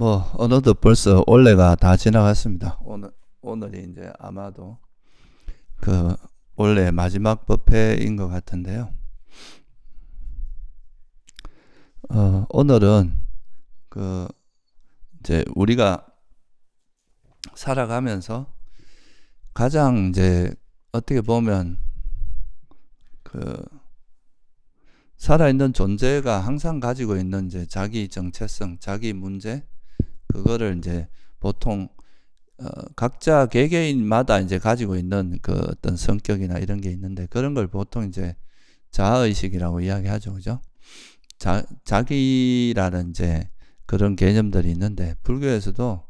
어느덧 벌써 올해가 다 지나갔습니다. 오늘이 이제 아마도 그 올해 마지막 법회인 것 같은데요. 오늘은 그 이제 우리가 살아가면서 가장 이제 어떻게 보면 그 살아있는 존재가 항상 가지고 있는 이제 자기 정체성, 자기 문제, 그거를 이제 보통 각자 개개인마다 이제 가지고 있는 그 어떤 성격이나 이런 게 있는데, 그런 걸 보통 이제 자아의식이라고 이야기하죠. 그죠? 자기라는 이제 그런 개념들이 있는데, 불교에서도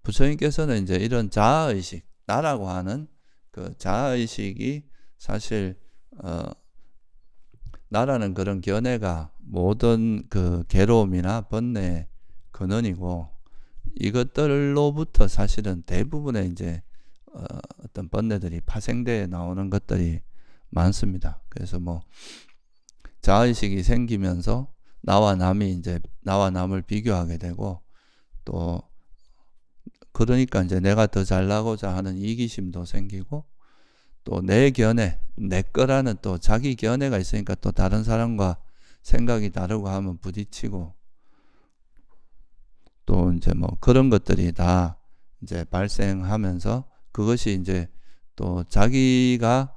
부처님께서는 이제 이런 자아의식, 나라고 하는 그 자아의식이 사실 나라는 그런 견해가 모든 그 괴로움이나 번뇌의 근원이고, 이것들로부터 사실은 대부분의 이제 어떤 번뇌들이 파생되어 나오는 것들이 많습니다. 그래서 자아의식이 생기면서 나와 남을 비교하게 되고, 또 그러니까 이제 내가 더 잘나고자 하는 이기심도 생기고, 또 내 견해, 내 거라는 또 자기 견해가 있으니까 또 다른 사람과 생각이 다르고 하면 부딪히고, 또 이제 그런 것들이 다 이제 발생하면서, 그것이 이제 또 자기가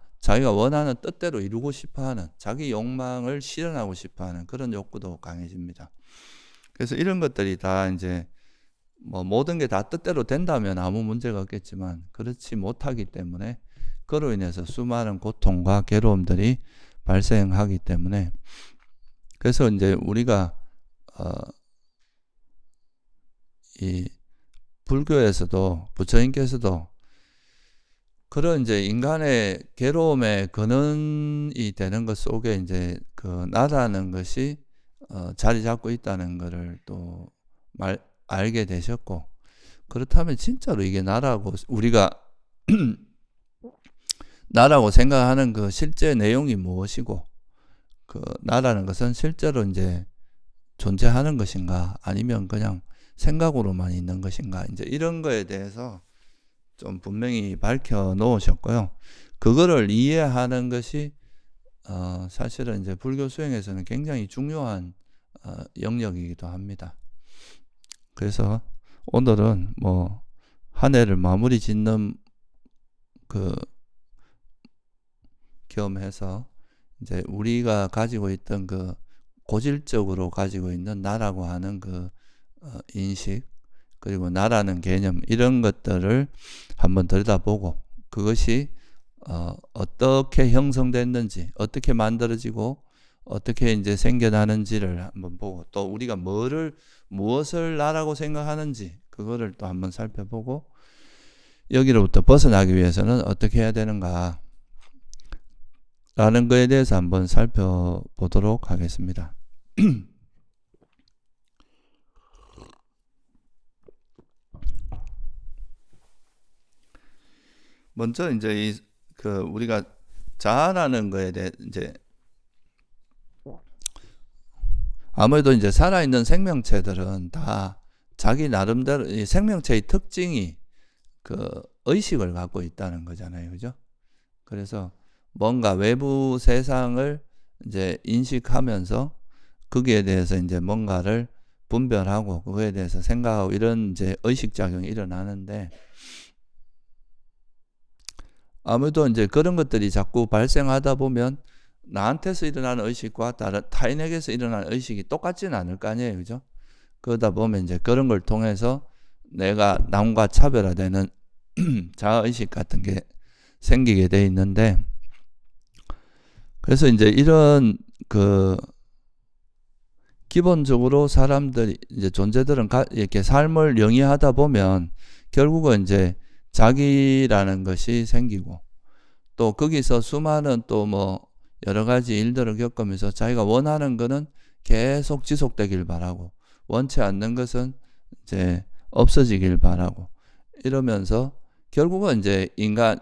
원하는 뜻대로 이루고 싶어 하는, 자기 욕망을 실현하고 싶어 하는 그런 욕구도 강해집니다. 그래서 이런 것들이 다 이제 모든 게 다 뜻대로 된다면 아무 문제가 없겠지만, 그렇지 못하기 때문에 그로 인해서 수많은 고통과 괴로움들이 발생하기 때문에, 그래서 이제 우리가 이 불교에서도 부처님께서도 그런 이제 인간의 괴로움의 근원이 되는 것 속에 이제 그 나라는 것이 자리 잡고 있다는 것을 또 알게 되셨고, 그렇다면 진짜로 이게 나라고, 우리가 나라고 생각하는 그 실제 내용이 무엇이고, 그 나라는 것은 실제로 이제 존재하는 것인가, 아니면 그냥 생각으로만 있는 것인가, 이제 이런 거에 대해서 좀 분명히 밝혀 놓으셨고요. 그거를 이해하는 것이 사실은 이제 불교 수행에서는 굉장히 중요한 영역이기도 합니다. 그래서 오늘은 한 해를 마무리 짓는 그 겸해서 이제 우리가 가지고 있던 그 고질적으로 가지고 있는 나라고 하는 그 인식, 그리고 나라는 개념, 이런 것들을 한번 들여다보고, 그것이 어떻게 형성됐는지, 어떻게 만들어지고 어떻게 이제 생겨나는지를 한번 보고, 또 우리가 무엇을 나라고 생각하는지 그거를 또 한번 살펴보고, 여기로부터 벗어나기 위해서는 어떻게 해야 되는가 라는 거에 대해서 한번 살펴보도록 하겠습니다. 먼저 이제 우리가 자아라는 거에 대해 이제 아무래도 이제 살아있는 생명체들은 다 자기 나름대로 이 생명체의 특징이 그 의식을 갖고 있다는 거잖아요. 그죠? 그래서 뭔가 외부 세상을 이제 인식하면서 거기에 대해서 이제 뭔가를 분별하고 그거에 대해서 생각하고, 이런 이제 의식작용이 일어나는데, 아무래도 이제 그런 것들이 자꾸 발생하다 보면 나한테서 일어나는 의식과 다른 타인에게서 일어나는 의식이 똑같지는 않을 거 아니에요. 그죠? 그러다 보면 이제 그런 걸 통해서 내가 남과 차별화되는 자아의식 같은 게 생기게 돼 있는데, 그래서 이제 이런 기본적으로 사람들이 이제 존재들은 이렇게 삶을 영위하다 보면 결국은 이제 자기라는 것이 생기고, 또 거기서 수많은 또 여러 가지 일들을 겪으면서 자기가 원하는 거는 계속 지속되길 바라고, 원치 않는 것은 이제 없어지길 바라고, 이러면서 결국은 이제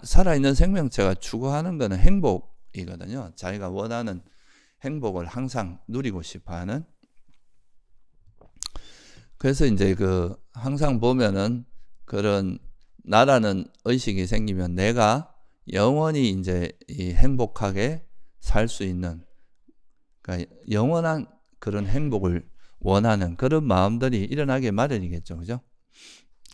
살아있는 생명체가 추구하는 거는 행복이거든요. 자기가 원하는 행복을 항상 누리고 싶어 하는. 그래서 이제 항상 보면은 그런 나라는 의식이 생기면 내가 영원히 이제 이 행복하게 살 수 있는, 그러니까 영원한 그런 행복을 원하는 그런 마음들이 일어나게 마련이겠죠. 그죠?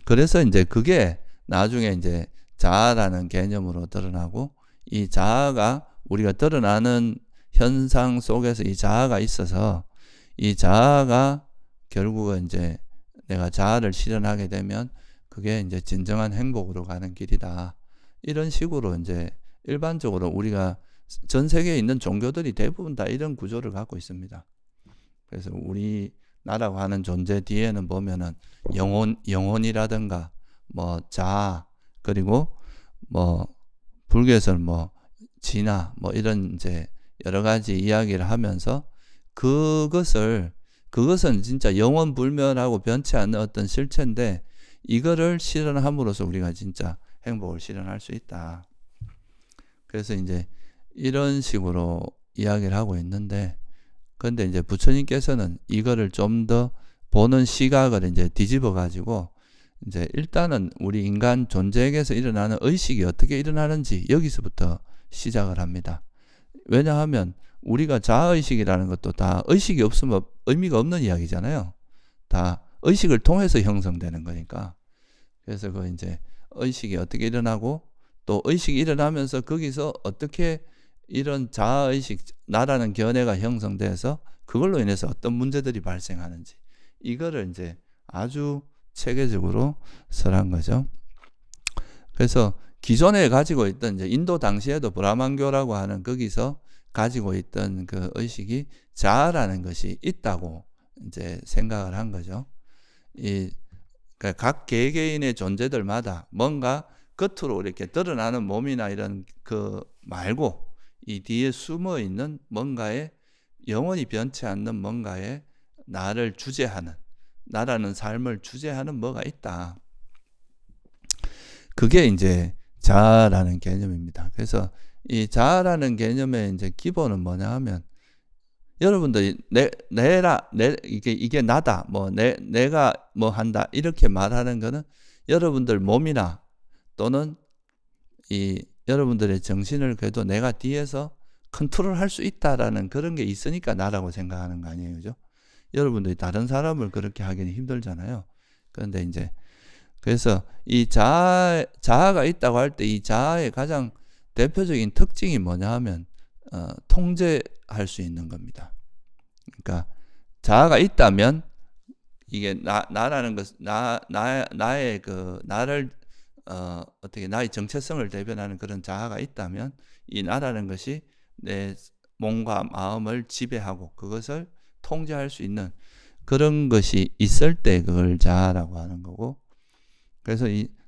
그래서 이제 그게 나중에 이제 자아라는 개념으로 드러나고, 이 자아가 우리가 드러나는 현상 속에서 이 자아가 있어서, 이 자아가 결국은 이제 내가 자아를 실현하게 되면 그게 이제 진정한 행복으로 가는 길이다. 이런 식으로 이제 일반적으로 우리가 전 세계에 있는 종교들이 대부분 다 이런 구조를 갖고 있습니다. 그래서 우리나라고 하는 존재 뒤에는 보면은 영혼이라든가 뭐 자아, 그리고 뭐 불교에서는 뭐 진화, 뭐 이런 이제 여러 가지 이야기를 하면서 그것은 진짜 영원불멸하고 변치 않는 어떤 실체인데, 이거를 실현함으로써 우리가 진짜 행복을 실현할 수 있다. 그래서 이제 이런 식으로 이야기를 하고 있는데, 근데 이제 부처님께서는 이거를 좀 더 보는 시각을 이제 뒤집어 가지고, 이제 일단은 우리 인간 존재에게서 일어나는 의식이 어떻게 일어나는지 여기서부터 시작을 합니다. 왜냐하면 우리가 자아의식이라는 것도 다 의식이 없으면 의미가 없는 이야기잖아요. 다 의식을 통해서 형성되는 거니까. 그래서 이제 의식이 어떻게 일어나고, 또 의식이 일어나면서 거기서 어떻게 이런 자아의식, 나라는 견해가 형성돼서 그걸로 인해서 어떤 문제들이 발생하는지, 이거를 이제 아주 체계적으로 설한 거죠. 그래서 기존에 가지고 있던 이제 인도 당시에도 브라만교라고 하는 거기서 가지고 있던 그 의식이 자아라는 것이 있다고 이제 생각을 한 거죠. 그러니까 각 개개인의 존재들마다 뭔가 겉으로 이렇게 드러나는 몸이나 이런 말고, 이 뒤에 숨어 있는 뭔가에, 영원히 변치 않는 뭔가에 나를 주재하는, 나라는 삶을 주재하는 뭐가 있다. 그게 이제 자아라는 개념입니다. 그래서 이 자아라는 개념의 이제 기본은 뭐냐 하면, 여러분들이 이게 나다, 뭐 내가 뭐 한다, 이렇게 말하는 거는 여러분들 몸이나 또는 이 여러분들의 정신을 그래도 내가 뒤에서 컨트롤할 수 있다라는 그런 게 있으니까 나라고 생각하는 거 아니에요, 그죠? 여러분들이 다른 사람을 그렇게 하기는 힘들잖아요. 그런데 이제 그래서 이 자아가 있다고 할 때 이 자아의 가장 대표적인 특징이 뭐냐 하면 통제할 수 있는 겁니다. 그러니까 자아가 있다면, 이게 나라는 것, 나의 나를 어떻게 나의 정체성을 대변하는 그런 자아가 있다면, 이 나라는 것이 내 몸과 마음을 지배하고 그것을 통제할 수 있는 그런 것이 있을 때 그걸 자아라고 하는 거고, 그래서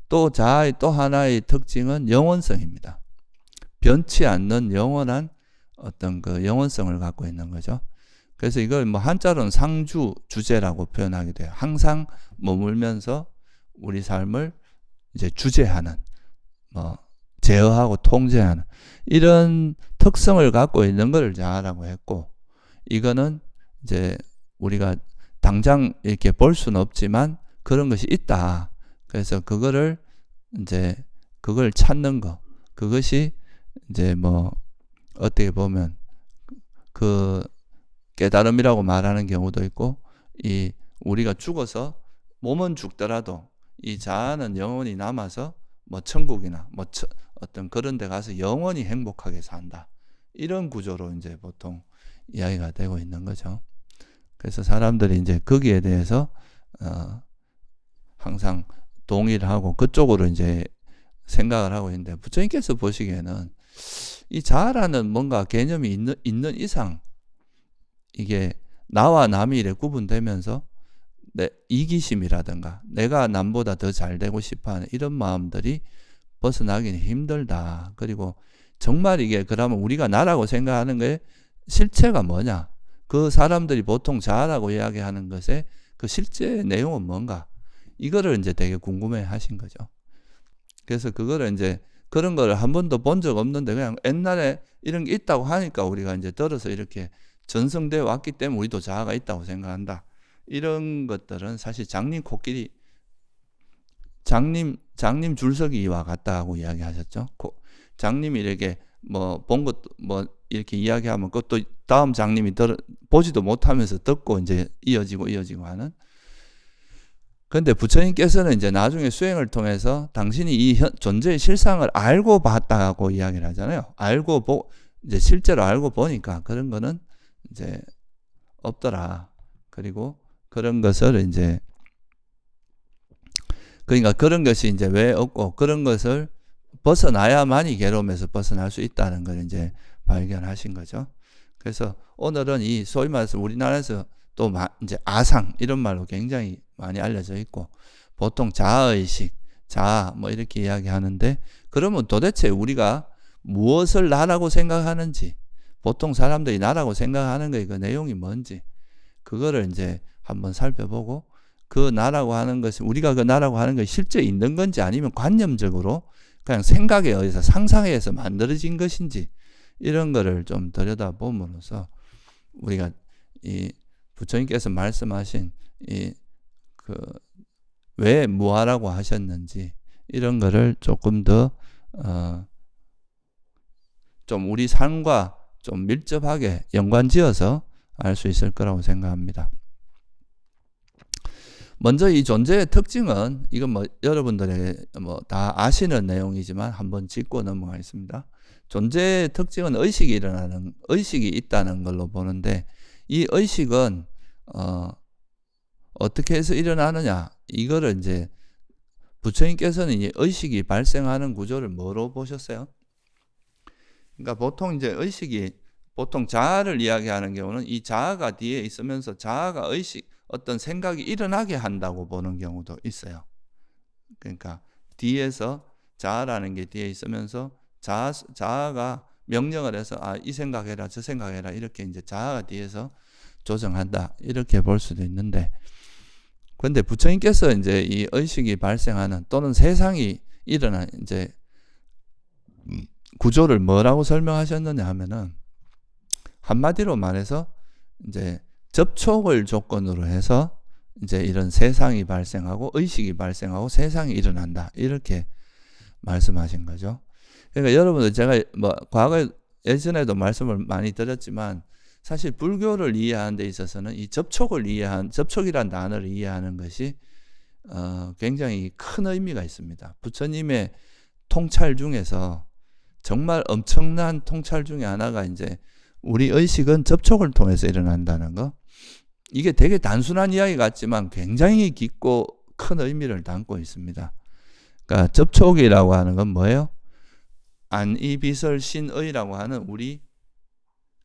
또 자아의 또 하나의 특징은 영원성입니다. 변치 않는 영원한 어떤 그 영원성을 갖고 있는 거죠. 그래서 이걸 뭐 한자로는 상주 주제라고 표현하게 돼요. 항상 머물면서 우리 삶을 이제 주재하는, 뭐 제어하고 통제하는 이런 특성을 갖고 있는 걸 자아라고 했고, 이거는 이제 우리가 당장 이렇게 볼 수는 없지만 그런 것이 있다. 그래서 그걸 찾는 거, 그것이 이제 뭐 어떻게 보면 그 깨달음이라고 말하는 경우도 있고, 우리가 죽어서 몸은 죽더라도 이 자아는 영원히 남아서 뭐 천국이나 뭐 어떤 그런 데 가서 영원히 행복하게 산다, 이런 구조로 이제 보통 이야기가 되고 있는 거죠. 그래서 사람들이 이제 거기에 대해서 항상 동의를 하고 그쪽으로 이제 생각을 하고 있는데, 부처님께서 보시기에는 이 자아라는 뭔가 개념이 있는 이상, 이게 나와 남이 이렇게 구분되면서 내 이기심이라든가 내가 남보다 더 잘 되고 싶어하는 이런 마음들이 벗어나기는 힘들다. 그리고 정말 이게 그러면 우리가 나라고 생각하는 거에 실체가 뭐냐, 그 사람들이 보통 자아라고 이야기하는 것의 그 실제 내용은 뭔가, 이거를 이제 되게 궁금해 하신 거죠. 그래서 그거를 이제 그런 거를 한 번도 본 적 없는데 그냥 옛날에 이런 게 있다고 하니까 우리가 이제 들어서 이렇게 전성되어 왔기 때문에 우리도 자아가 있다고 생각한다, 이런 것들은 사실 장님 코끼리, 장님 줄서기와 같다고 이야기하셨죠. 장님이 이렇게 뭐 본 것도 뭐 이렇게 이야기하면 그것도 다음 장님이 보지도 못하면서 듣고 이제 이어지고 하는. 그런데 부처님께서는 이제 나중에 수행을 통해서 당신이 이 존재의 실상을 알고 봤다고 이야기를 하잖아요. 이제 실제로 알고 보니까 그런 거는 이제 없더라. 그리고 그런 것을 이제, 그러니까 그런 것이 이제 왜 없고, 그런 것을 벗어나야만이 괴로움에서 벗어날 수 있다는 걸 이제 발견하신 거죠. 그래서 오늘은 이 소위 말해서 우리나라에서 또 이제 아상 이런 말로 굉장히 많이 알려져 있고, 보통 자아의식, 자아 뭐 이렇게 이야기하는데, 그러면 도대체 우리가 무엇을 나라고 생각하는지, 보통 사람들이 나라고 생각하는 거의 그 내용이 뭔지, 그거를 이제 한번 살펴보고, 그 나라고 하는 것이, 우리가 그 나라고 하는 것이 실제 있는 건지 아니면 관념적으로 그냥 생각에 의해서 상상에 의해서 만들어진 것인지, 이런 거를 좀 들여다봄으로써 우리가 이 부처님께서 말씀하신 왜 무아라고 하셨는지, 이런 거를 조금 더 좀 우리 삶과 좀 밀접하게 연관지어서 알 수 있을 거라고 생각합니다. 먼저 이 존재의 특징은, 이건 뭐 여러분들에게 뭐 다 아시는 내용이지만 한번 짚고 넘어가겠습니다. 존재의 특징은 의식이 있다는 걸로 보는데, 이 의식은 어떻게 해서 일어나느냐, 이거를 이제 부처님께서는 이 의식이 발생하는 구조를 뭐로 보셨어요? 그러니까 보통 이제 보통 자아를 이야기하는 경우는 이 자아가 뒤에 있으면서 자아가 어떤 생각이 일어나게 한다고 보는 경우도 있어요. 그러니까 뒤에서 자아라는 게 뒤에 있으면서 자아가 명령을 해서 이 생각해라 저 생각해라, 이렇게 이제 자아가 뒤에서 조정한다, 이렇게 볼 수도 있는데, 그런데 부처님께서 이제 이 의식이 발생하는 또는 세상이 일어나는 이제 구조를 뭐라고 설명하셨느냐 하면은, 한마디로 말해서 이제 접촉을 조건으로 해서 이제 이런 세상이 발생하고 의식이 발생하고 세상이 일어난다, 이렇게 말씀하신 거죠. 그러니까 여러분들, 제가 뭐 과거에 예전에도 말씀을 많이 드렸지만, 사실 불교를 이해하는 데 있어서는 이 접촉이란 단어를 이해하는 것이 굉장히 큰 의미가 있습니다. 부처님의 통찰 중에서 정말 엄청난 통찰 중에 하나가 이제 우리 의식은 접촉을 통해서 일어난다는 거. 이게 되게 단순한 이야기 같지만 굉장히 깊고 큰 의미를 담고 있습니다. 그러니까 접촉이라고 하는 건 뭐예요? 안이비설신의라고 하는 우리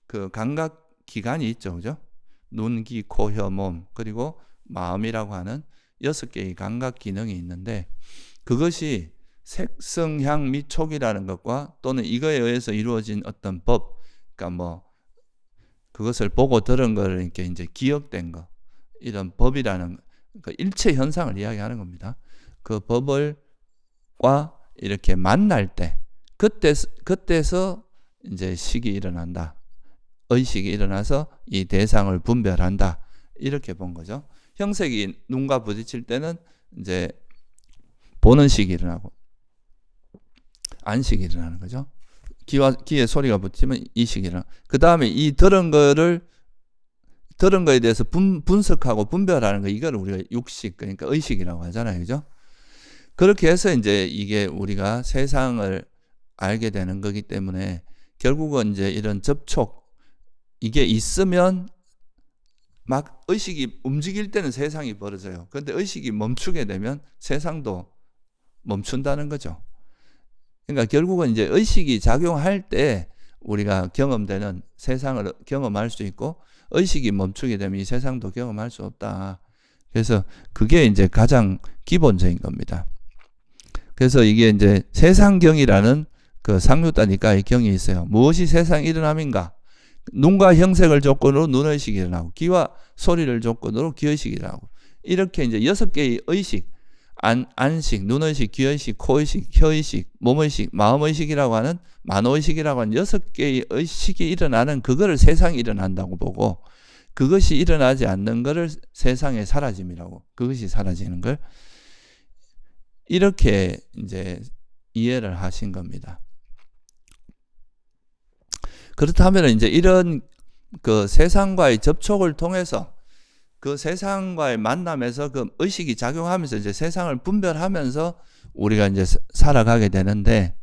그 감각 기관이 있죠, 그죠? 눈, 귀, 코, 혀, 몸, 그리고 마음이라고 하는 6개의 감각 기능이 있는데, 그것이 색, 향, 미, 촉이라는 것과 또는 이거에 의해서 이루어진 어떤 법, 그러니까 뭐 그것을 보고 들은 거를 이렇게 이제 기억된 거, 이런 법이라는 그 일체 현상을 이야기하는 겁니다. 그 법을과 이렇게 만날 때, 그때서 이제 식이 일어난다, 의식이 일어나서 이 대상을 분별한다, 이렇게 본 거죠. 형색이 눈과 부딪힐 때는 이제 보는 식이 일어나고 안식이 일어나는 거죠. 귀에 소리가 붙으면 이식이 일어나. 그 다음에 이 들은 거에 대해서 분석하고 분별하는 거, 이걸 우리가 육식, 그러니까 의식이라고 하잖아요, 그죠? 그렇게 해서 이제 이게 우리가 세상을 알게 되는 거기 때문에, 결국은 이제 이런 접촉, 이게 있으면 막 의식이 움직일 때는 세상이 벌어져요. 그런데 의식이 멈추게 되면 세상도 멈춘다는 거죠. 그러니까 결국은 이제 의식이 작용할 때 우리가 경험되는 세상을 경험할 수 있고, 의식이 멈추게 되면 이 세상도 경험할 수 없다. 그래서 그게 이제 가장 기본적인 겁니다. 그래서 이게 이제 세상경이라는 그 상류다 니까의 경이 있어요. 무엇이 세상 일어남인가? 눈과 형색을 조건으로 눈의식이 일어나고, 귀와 소리를 조건으로 귀의식이 일어나고, 이렇게 이제 6개의 의식, 안식, 눈의식, 귀의식, 코의식, 혀의식, 몸의식, 마음의식이라고 하는, 만호의식이라고 하는 6개의 의식이 일어나는 그거를 세상이 일어난다고 보고, 그것이 일어나지 않는 것을 세상의 사라짐이라고, 그것이 사라지는 걸 이렇게 이제 이해를 하신 겁니다. 그렇다면 이제 이런 그 세상과의 접촉을 통해서 그 세상과의 만남에서 그 의식이 작용하면서 이제 세상을 분별하면서 우리가 이제 살아가게 되는데,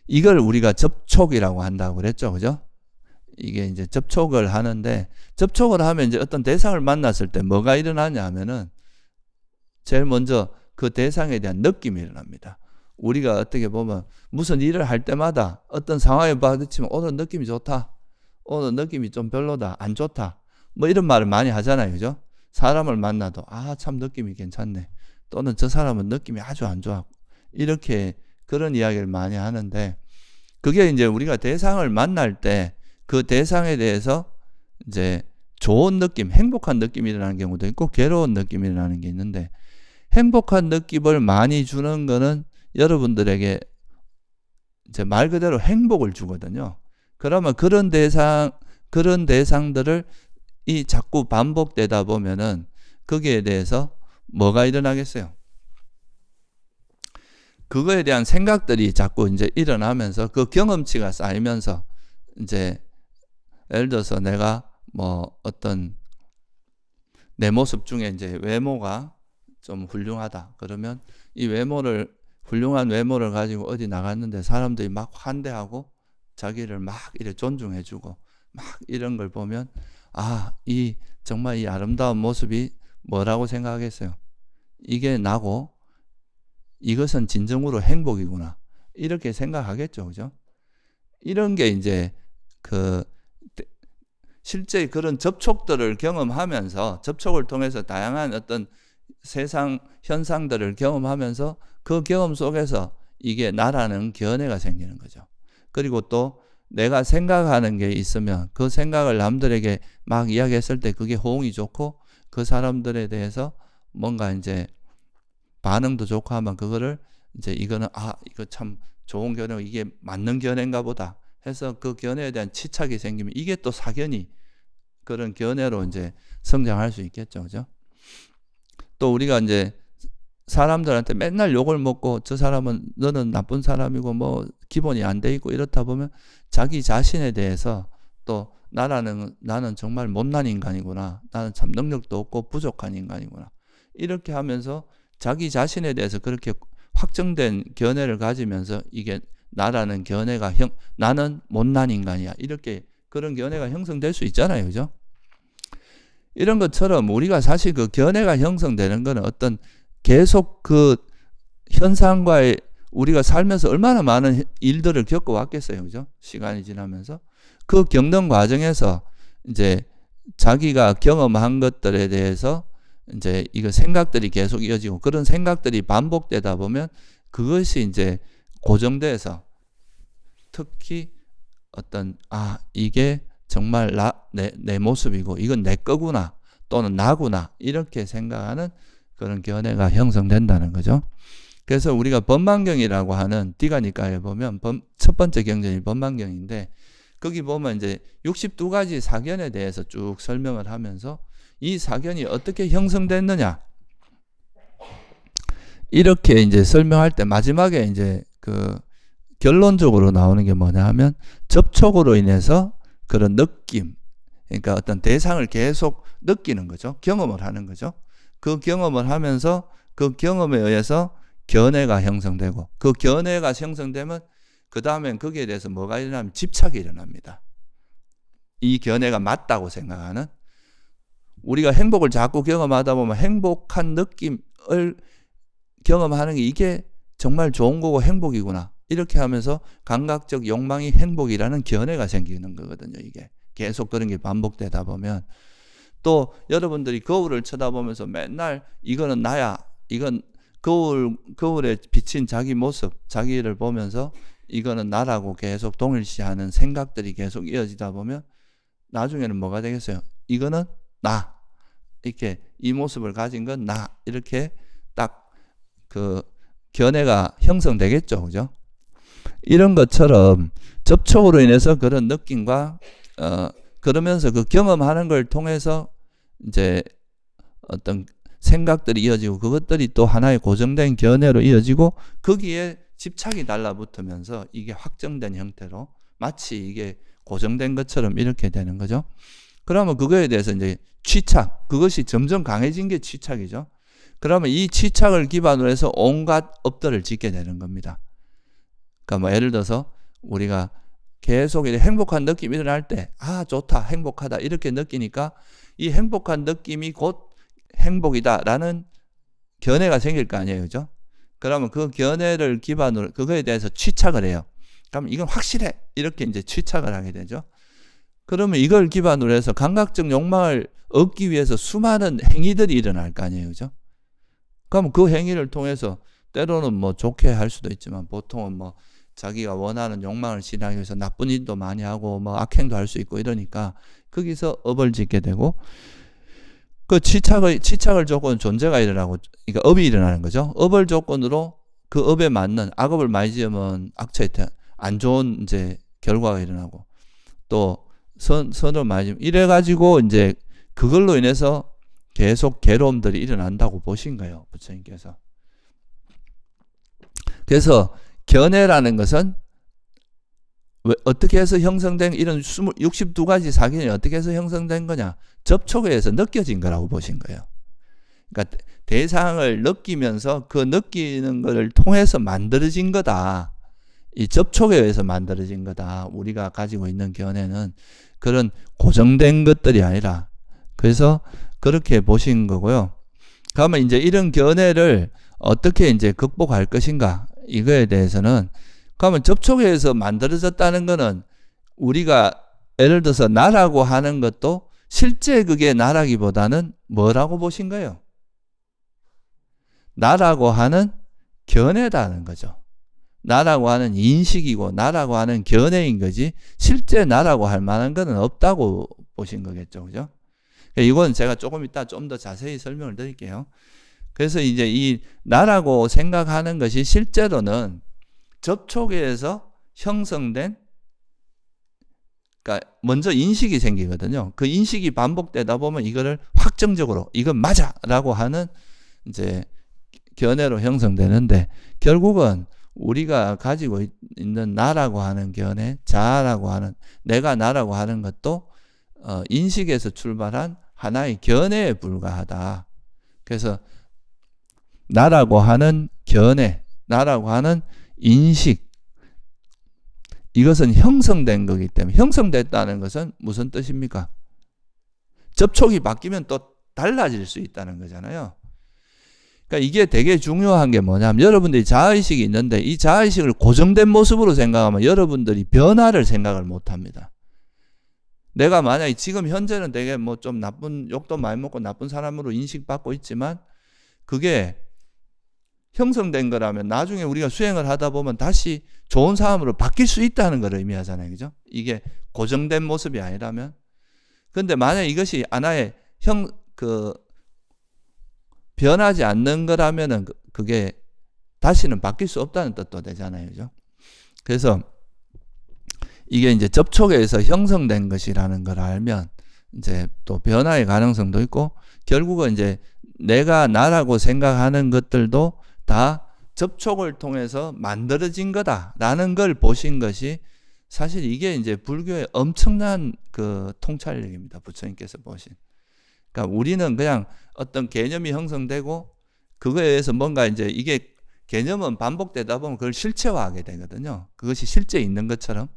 이걸 우리가 접촉이라고 한다고 그랬죠. 그죠? 이게 이제 접촉을 하는데, 접촉을 하면 이제 어떤 대상을 만났을 때 뭐가 일어나냐 하면은 제일 먼저 그 대상에 대한 느낌이 일어납니다. 우리가 어떻게 보면 무슨 일을 할 때마다 어떤 상황에 부딪히면 오늘 느낌이 좋다, 오늘 느낌이 좀 별로다, 안 좋다, 뭐 이런 말을 많이 하잖아요. 그죠? 사람을 만나도 참 느낌이 괜찮네, 또는 저 사람은 느낌이 아주 안 좋아, 이렇게 그런 이야기를 많이 하는데, 그게 이제 우리가 대상을 만날 때 그 대상에 대해서 이제 좋은 느낌, 행복한 느낌이 일어나는 경우도 있고 괴로운 느낌이 일어나는 게 있는데, 행복한 느낌을 많이 주는 거는 여러분들에게 이제 말 그대로 행복을 주거든요. 그러면 그런 대상들을 이 자꾸 반복되다 보면은 거기에 대해서 뭐가 일어나겠어요? 그거에 대한 생각들이 자꾸 이제 일어나면서 그 경험치가 쌓이면서 이제 예를 들어서 내가 뭐 어떤 내 모습 중에 이제 외모가 좀 훌륭하다 그러면 이 훌륭한 외모를 가지고 어디 나갔는데 사람들이 막 환대하고 자기를 막 이렇게 존중해주고 막 이런 걸 보면 정말 이 아름다운 모습이 뭐라고 생각하겠어요? 이게 나고 이것은 진정으로 행복이구나, 이렇게 생각하겠죠. 그죠? 이런 게 이제 실제 그런 접촉들을 경험하면서, 접촉을 통해서 다양한 어떤 세상 현상들을 경험하면서 그 경험 속에서 이게 나라는 견해가 생기는 거죠. 그리고 또 내가 생각하는 게 있으면 그 생각을 남들에게 막 이야기했을 때 그게 호응이 좋고 그 사람들에 대해서 뭔가 이제 반응도 좋고 하면 그거를 이제 이거는 이거 참 좋은 견해고 이게 맞는 견해인가 보다 해서 그 견해에 대한 치착이 생기면 이게 또 사견이 그런 견해로 이제 성장할 수 있겠죠. 그죠? 또 우리가 이제 사람들한테 맨날 욕을 먹고 저 사람은 너는 나쁜 사람이고 뭐 기본이 안 돼 있고 이렇다 보면 자기 자신에 대해서 또 나는 정말 못난 인간이구나, 나는 참 능력도 없고 부족한 인간이구나, 이렇게 하면서 자기 자신에 대해서 그렇게 확정된 견해를 가지면서 이게 나라는 견해가 나는 못난 인간이야, 이렇게 그런 견해가 형성될 수 있잖아요. 그죠? 이런 것처럼 우리가 사실 그 견해가 형성되는 거는 어떤 계속 그 현상과의 우리가 살면서 얼마나 많은 일들을 겪어왔겠어요. 그죠? 시간이 지나면서 그 겪는 과정에서 이제 자기가 경험한 것들에 대해서 이제 이거 생각들이 계속 이어지고 그런 생각들이 반복되다 보면 그것이 이제 고정돼서 특히 어떤 이게 정말 내 모습이고 이건 내 거구나 또는 나구나 이렇게 생각하는 그런 견해가 형성된다는 거죠. 그래서 우리가 법만경이라고 하는 디가니까에 보면 첫 번째 경전이 법만경인데 거기 보면 이제 62가지 사견에 대해서 쭉 설명을 하면서 이 사견이 어떻게 형성됐느냐 이렇게 이제 설명할 때 마지막에 이제 그 결론적으로 나오는 게 뭐냐 하면 접촉으로 인해서 그런 느낌, 그러니까 어떤 대상을 계속 느끼는 거죠. 경험을 하는 거죠. 그 경험을 하면서 그 경험에 의해서 견해가 형성되고 그 견해가 형성되면 그 다음엔 거기에 대해서 뭐가 일어나면 집착이 일어납니다. 이 견해가 맞다고 생각하는, 우리가 행복을 자꾸 경험하다 보면 행복한 느낌을 경험하는 게 이게 정말 좋은 거고 행복이구나 이렇게 하면서 감각적 욕망이 행복이라는 견해가 생기는 거거든요. 이게 계속 그런 게 반복되다 보면 또 여러분들이 거울을 쳐다보면서 맨날 이거는 나야, 이건 거울에 비친 자기 모습, 자기를 보면서 이거는 나라고 계속 동일시하는 생각들이 계속 이어지다 보면 나중에는 뭐가 되겠어요? 이거는 나, 이렇게 이 모습을 가진 건 나, 이렇게 딱 그 견해가 형성되겠죠. 그죠? 이런 것처럼 접촉으로 인해서 그런 느낌과 그러면서 그 경험하는 걸 통해서 이제 어떤 생각들이 이어지고 그것들이 또 하나의 고정된 견해로 이어지고 거기에 집착이 달라붙으면서 이게 확정된 형태로 마치 이게 고정된 것처럼 이렇게 되는 거죠. 그러면 그거에 대해서 이제 취착, 그것이 점점 강해진 게 취착이죠. 그러면 이 취착을 기반으로 해서 온갖 업들을 짓게 되는 겁니다. 그러니까 뭐 예를 들어서 우리가 계속 이렇게 행복한 느낌이 일어날 때, 아, 좋다, 행복하다, 이렇게 느끼니까 이 행복한 느낌이 곧 행복이다라는 견해가 생길 거 아니에요. 그죠? 그러면 그 견해를 기반으로 그거에 대해서 취착을 해요. 그럼 이건 확실해. 이렇게 이제 취착을 하게 되죠. 그러면 이걸 기반으로 해서 감각적 욕망을 얻기 위해서 수많은 행위들이 일어날 거 아니에요. 그죠? 그럼 그 행위를 통해서 때로는 뭐 좋게 할 수도 있지만 보통은 뭐 자기가 원하는 욕망을 실현하기 위해서 나쁜 일도 많이 하고 뭐 악행도 할 수 있고 이러니까 거기서 업을 짓게 되고 그 취착을 조건 존재가 일어나고 그러니까 업이 일어나는 거죠. 업을 조건으로 그 업에 맞는 악업을 많이 지으면 악처에 안 좋은 이제 결과가 일어나고 또 선을 많이 지으면 이래 가지고 이제 그걸로 인해서 계속 괴로움들이 일어난다고 보신 거예요. 부처님께서. 그래서 견해라는 것은 어떻게 해서 형성된 이런 62가지 사견이 어떻게 해서 형성된 거냐? 접촉에 의해서 느껴진 거라고 보신 거예요. 그러니까 대상을 느끼면서 그 느끼는 것을 통해서 만들어진 거다. 이 접촉에 의해서 만들어진 거다. 우리가 가지고 있는 견해는 그런 고정된 것들이 아니라 그래서 그렇게 보신 거고요. 그러면 이제 이런 견해를 어떻게 이제 극복할 것인가? 이거에 대해서는 그러면 접촉에 의해서 만들어졌다는 거는 우리가 예를 들어서 나라고 하는 것도 실제 그게 나라기보다는 뭐라고 보신 거예요? 나라고 하는 견해다는 거죠. 나라고 하는 인식이고 나라고 하는 견해인 거지 실제 나라고 할 만한 거는 없다고 보신 거겠죠. 그죠? 이건 제가 조금 이따 좀 더 자세히 설명을 드릴게요. 그래서 이제 이 나라고 생각하는 것이 실제로는 접촉에 의해서 형성된 그러니까 먼저 인식이 생기거든요. 그 인식이 반복되다 보면 이거를 확정적으로 이건 맞아라고 하는 이제 견해로 형성되는데 결국은 우리가 가지고 있는 나라고 하는 견해, 자아라고 하는 내가 나라고 하는 것도 인식에서 출발한 하나의 견해에 불과하다. 그래서 나라고 하는 견해, 나라고 하는 인식 이것은 형성된 거기 때문에 형성됐다는 것은 무슨 뜻입니까? 접촉이 바뀌면 또 달라질 수 있다는 거잖아요. 그러니까 이게 되게 중요한 게 뭐냐면 여러분들이 자아의식이 있는데 이 자아의식을 고정된 모습으로 생각하면 여러분들이 변화를 생각을 못합니다. 내가 만약에 지금 현재는 되게 뭐 좀 나쁜 욕도 많이 먹고 나쁜 사람으로 인식받고 있지만 그게 형성된 거라면 나중에 우리가 수행을 하다 보면 다시 좋은 사람으로 바뀔 수 있다는 걸 의미하잖아요. 그죠? 이게 고정된 모습이 아니라면. 근데 만약 이것이 하나의 변하지 않는 거라면은 그게 다시는 바뀔 수 없다는 뜻도 되잖아요. 그죠? 그래서 이게 이제 접촉에 의해서 형성된 것이라는 걸 알면 이제 또 변화의 가능성도 있고 결국은 이제 내가 나라고 생각하는 것들도 다 접촉을 통해서 만들어진 거다라는 걸 보신 것이 사실 이게 이제 불교의 엄청난 그 통찰력입니다. 부처님께서 보신. 그러니까 우리는 그냥 어떤 개념이 형성되고 그거에 의해서 뭔가 이제 이게 개념은 반복되다 보면 그걸 실체화하게 되거든요. 그것이 실제 있는 것처럼.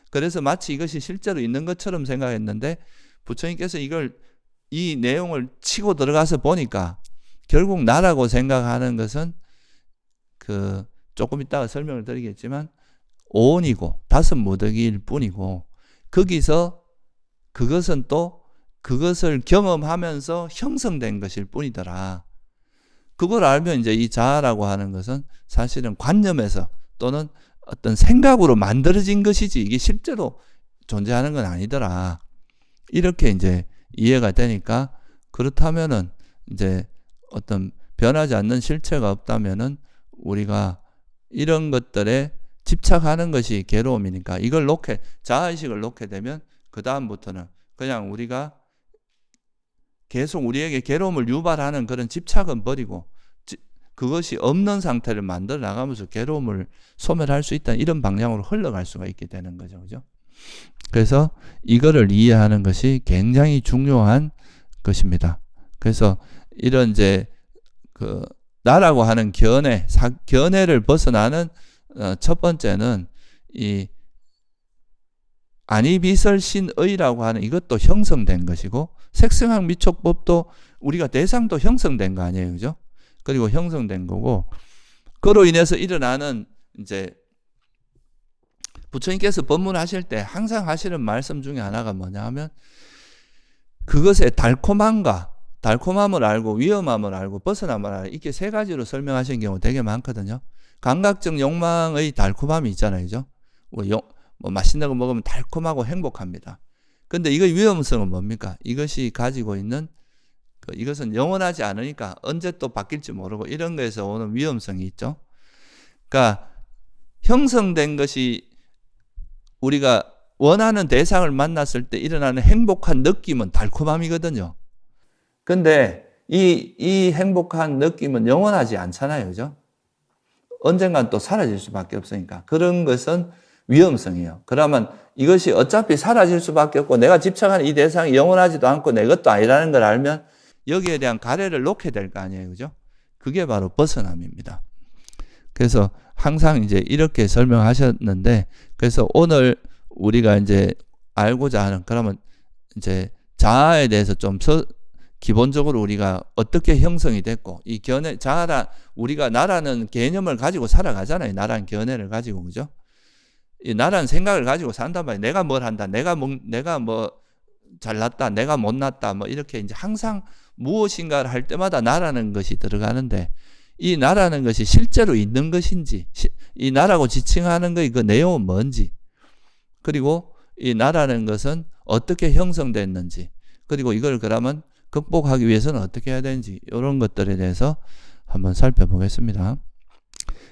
그래서 마치 이것이 실제로 있는 것처럼 생각했는데 부처님께서 이 내용을 치고 들어가서 보니까 결국 나라고 생각하는 것은 조금 이따가 설명을 드리겠지만 오온이고 다섯 무더기일 뿐이고 거기서 그것은 또 그것을 경험하면서 형성된 것일 뿐이더라. 그걸 알면 이제 이 자아라고 하는 것은 사실은 관념에서 또는 어떤 생각으로 만들어진 것이지 이게 실제로 존재하는 건 아니더라. 이렇게 이제 이해가 되니까 그렇다면은 이제 어떤 변하지 않는 실체가 없다면은 우리가 이런 것들에 집착하는 것이 괴로움이니까 이걸 자아의식을 놓게 되면 그 다음부터는 그냥 우리가 계속 우리에게 괴로움을 유발하는 그런 집착은 버리고 그것이 없는 상태를 만들어 나가면서 괴로움을 소멸할 수 있다는 이런 방향으로 흘러갈 수가 있게 되는 거죠. 그죠? 그래서 이거를 이해하는 것이 굉장히 중요한 것입니다. 그래서 이런 이제 그 나라고 하는 견해를 벗어나는 첫 번째는 이 아니비설신의라고 하는 이것도 형성된 것이고, 색성학 미촉법도 우리가 대상도 형성된 거 아니에요, 그죠? 그리고 형성된 거고, 그로 인해서 일어나는 이제 부처님께서 법문하실 때 항상 하시는 말씀 중에 하나가 뭐냐 하면, 그것의 달콤함을 알고 위험함을 알고 벗어남을 알고, 이렇게 세 가지로 설명하시는 경우 되게 많거든요. 감각적 욕망의 달콤함이 있잖아요, 그죠? 뭐 맛있는 거 먹으면 달콤하고 행복합니다. 근데 이거 위험성은 뭡니까? 이것이 가지고 있는 이것은 영원하지 않으니까 언제 또 바뀔지 모르고 이런 거에서 오는 위험성이 있죠. 그러니까 형성된 것이 우리가 원하는 대상을 만났을 때 일어나는 행복한 느낌은 달콤함이거든요. 근데 이 행복한 느낌은 영원하지 않잖아요, 그죠? 언젠간 또 사라질 수밖에 없으니까. 그런 것은 위험성이에요. 그러면 이것이 어차피 사라질 수밖에 없고 내가 집착하는 이 대상이 영원하지도 않고 내 것도 아니라는 걸 알면 여기에 대한 가래를 놓게 될 거 아니에요, 그죠? 그게 바로 벗어남입니다. 그래서 항상 이제 이렇게 설명하셨는데, 그래서 오늘 우리가 이제 알고자 하는, 그러면 이제 자아에 대해서 좀 기본적으로 우리가 어떻게 형성이 됐고, 이 우리가 나라는 개념을 가지고 살아가잖아요. 나라는 견해를 가지고, 그죠? 이 나라는 생각을 가지고 산단 말이에요. 내가 뭘 한다, 내가 뭐 잘났다, 내가 못났다, 뭐 이렇게 이제 항상 무엇인가를 할 때마다 나라는 것이 들어가는데, 이 나라는 것이 실제로 있는 것인지, 이 나라고 지칭하는 것의 그 내용은 뭔지, 그리고 이 나라는 것은 어떻게 형성됐는지, 그리고 이걸 그러면 극복하기 위해서는 어떻게 해야 되는지, 이런 것들에 대해서 한번 살펴보겠습니다.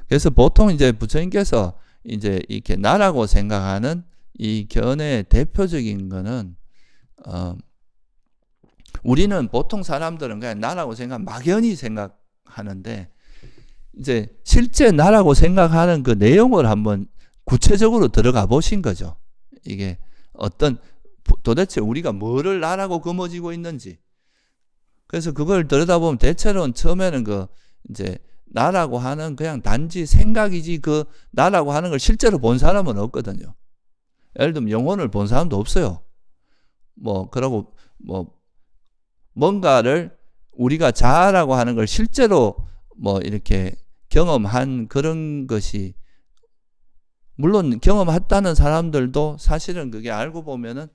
그래서 보통 이제 부처님께서 이제 이렇게 나라고 생각하는 이 견해의 대표적인 거는, 우리는 보통 사람들은 그냥 나라고 막연히 생각하는데, 이제 실제 나라고 생각하는 그 내용을 한번 구체적으로 들어가 보신 거죠. 이게 도대체 우리가 뭐를 나라고 거머쥐고 있는지. 그래서 그걸 들여다보면 대체로는 처음에는 이제 나라고 하는 그냥 단지 생각이지, 그 나라고 하는 걸 실제로 본 사람은 없거든요. 예를 들면 영혼을 본 사람도 없어요. 그러고 뭔가를 우리가 자아라고 하는 걸 실제로 이렇게 경험한 그런 것이, 물론 경험했다는 사람들도 사실은 그게 알고 보면은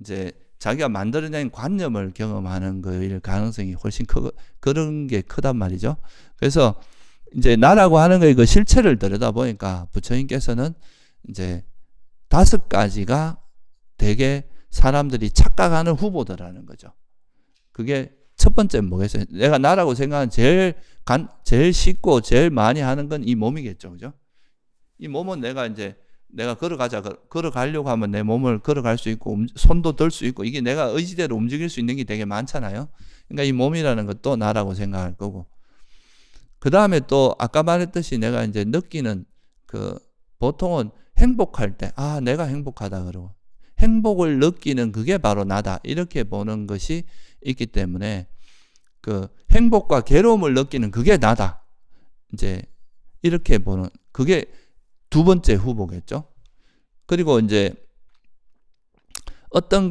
이제 자기가 만들어낸 관념을 경험하는 거일 가능성이 훨씬 그런 게 크단 말이죠. 그래서 이제 나라고 하는 거의 그 실체를 들여다보니까 부처님께서는 이제 5가지가 되게 사람들이 착각하는 후보들라는 거죠. 그게 첫 번째는 뭐겠어요? 내가 나라고 생각하는 제일 쉽고 제일 많이 하는 건 이 몸이겠죠, 그죠? 이 몸은 내가 걸어가려고 하면 내 몸을 걸어갈 수 있고, 손도 들 수 있고, 이게 내가 의지대로 움직일 수 있는 게 되게 많잖아요. 그러니까 이 몸이라는 것도 나라고 생각할 거고, 그 다음에 또 아까 말했듯이 내가 이제 느끼는 보통은 행복할 때, 내가 행복하다 그러고, 행복을 느끼는 그게 바로 나다, 이렇게 보는 것이 있기 때문에 행복과 괴로움을 느끼는 그게 나다, 이제 이렇게 보는 그게 두 번째 후보겠죠. 그리고 이제 어떤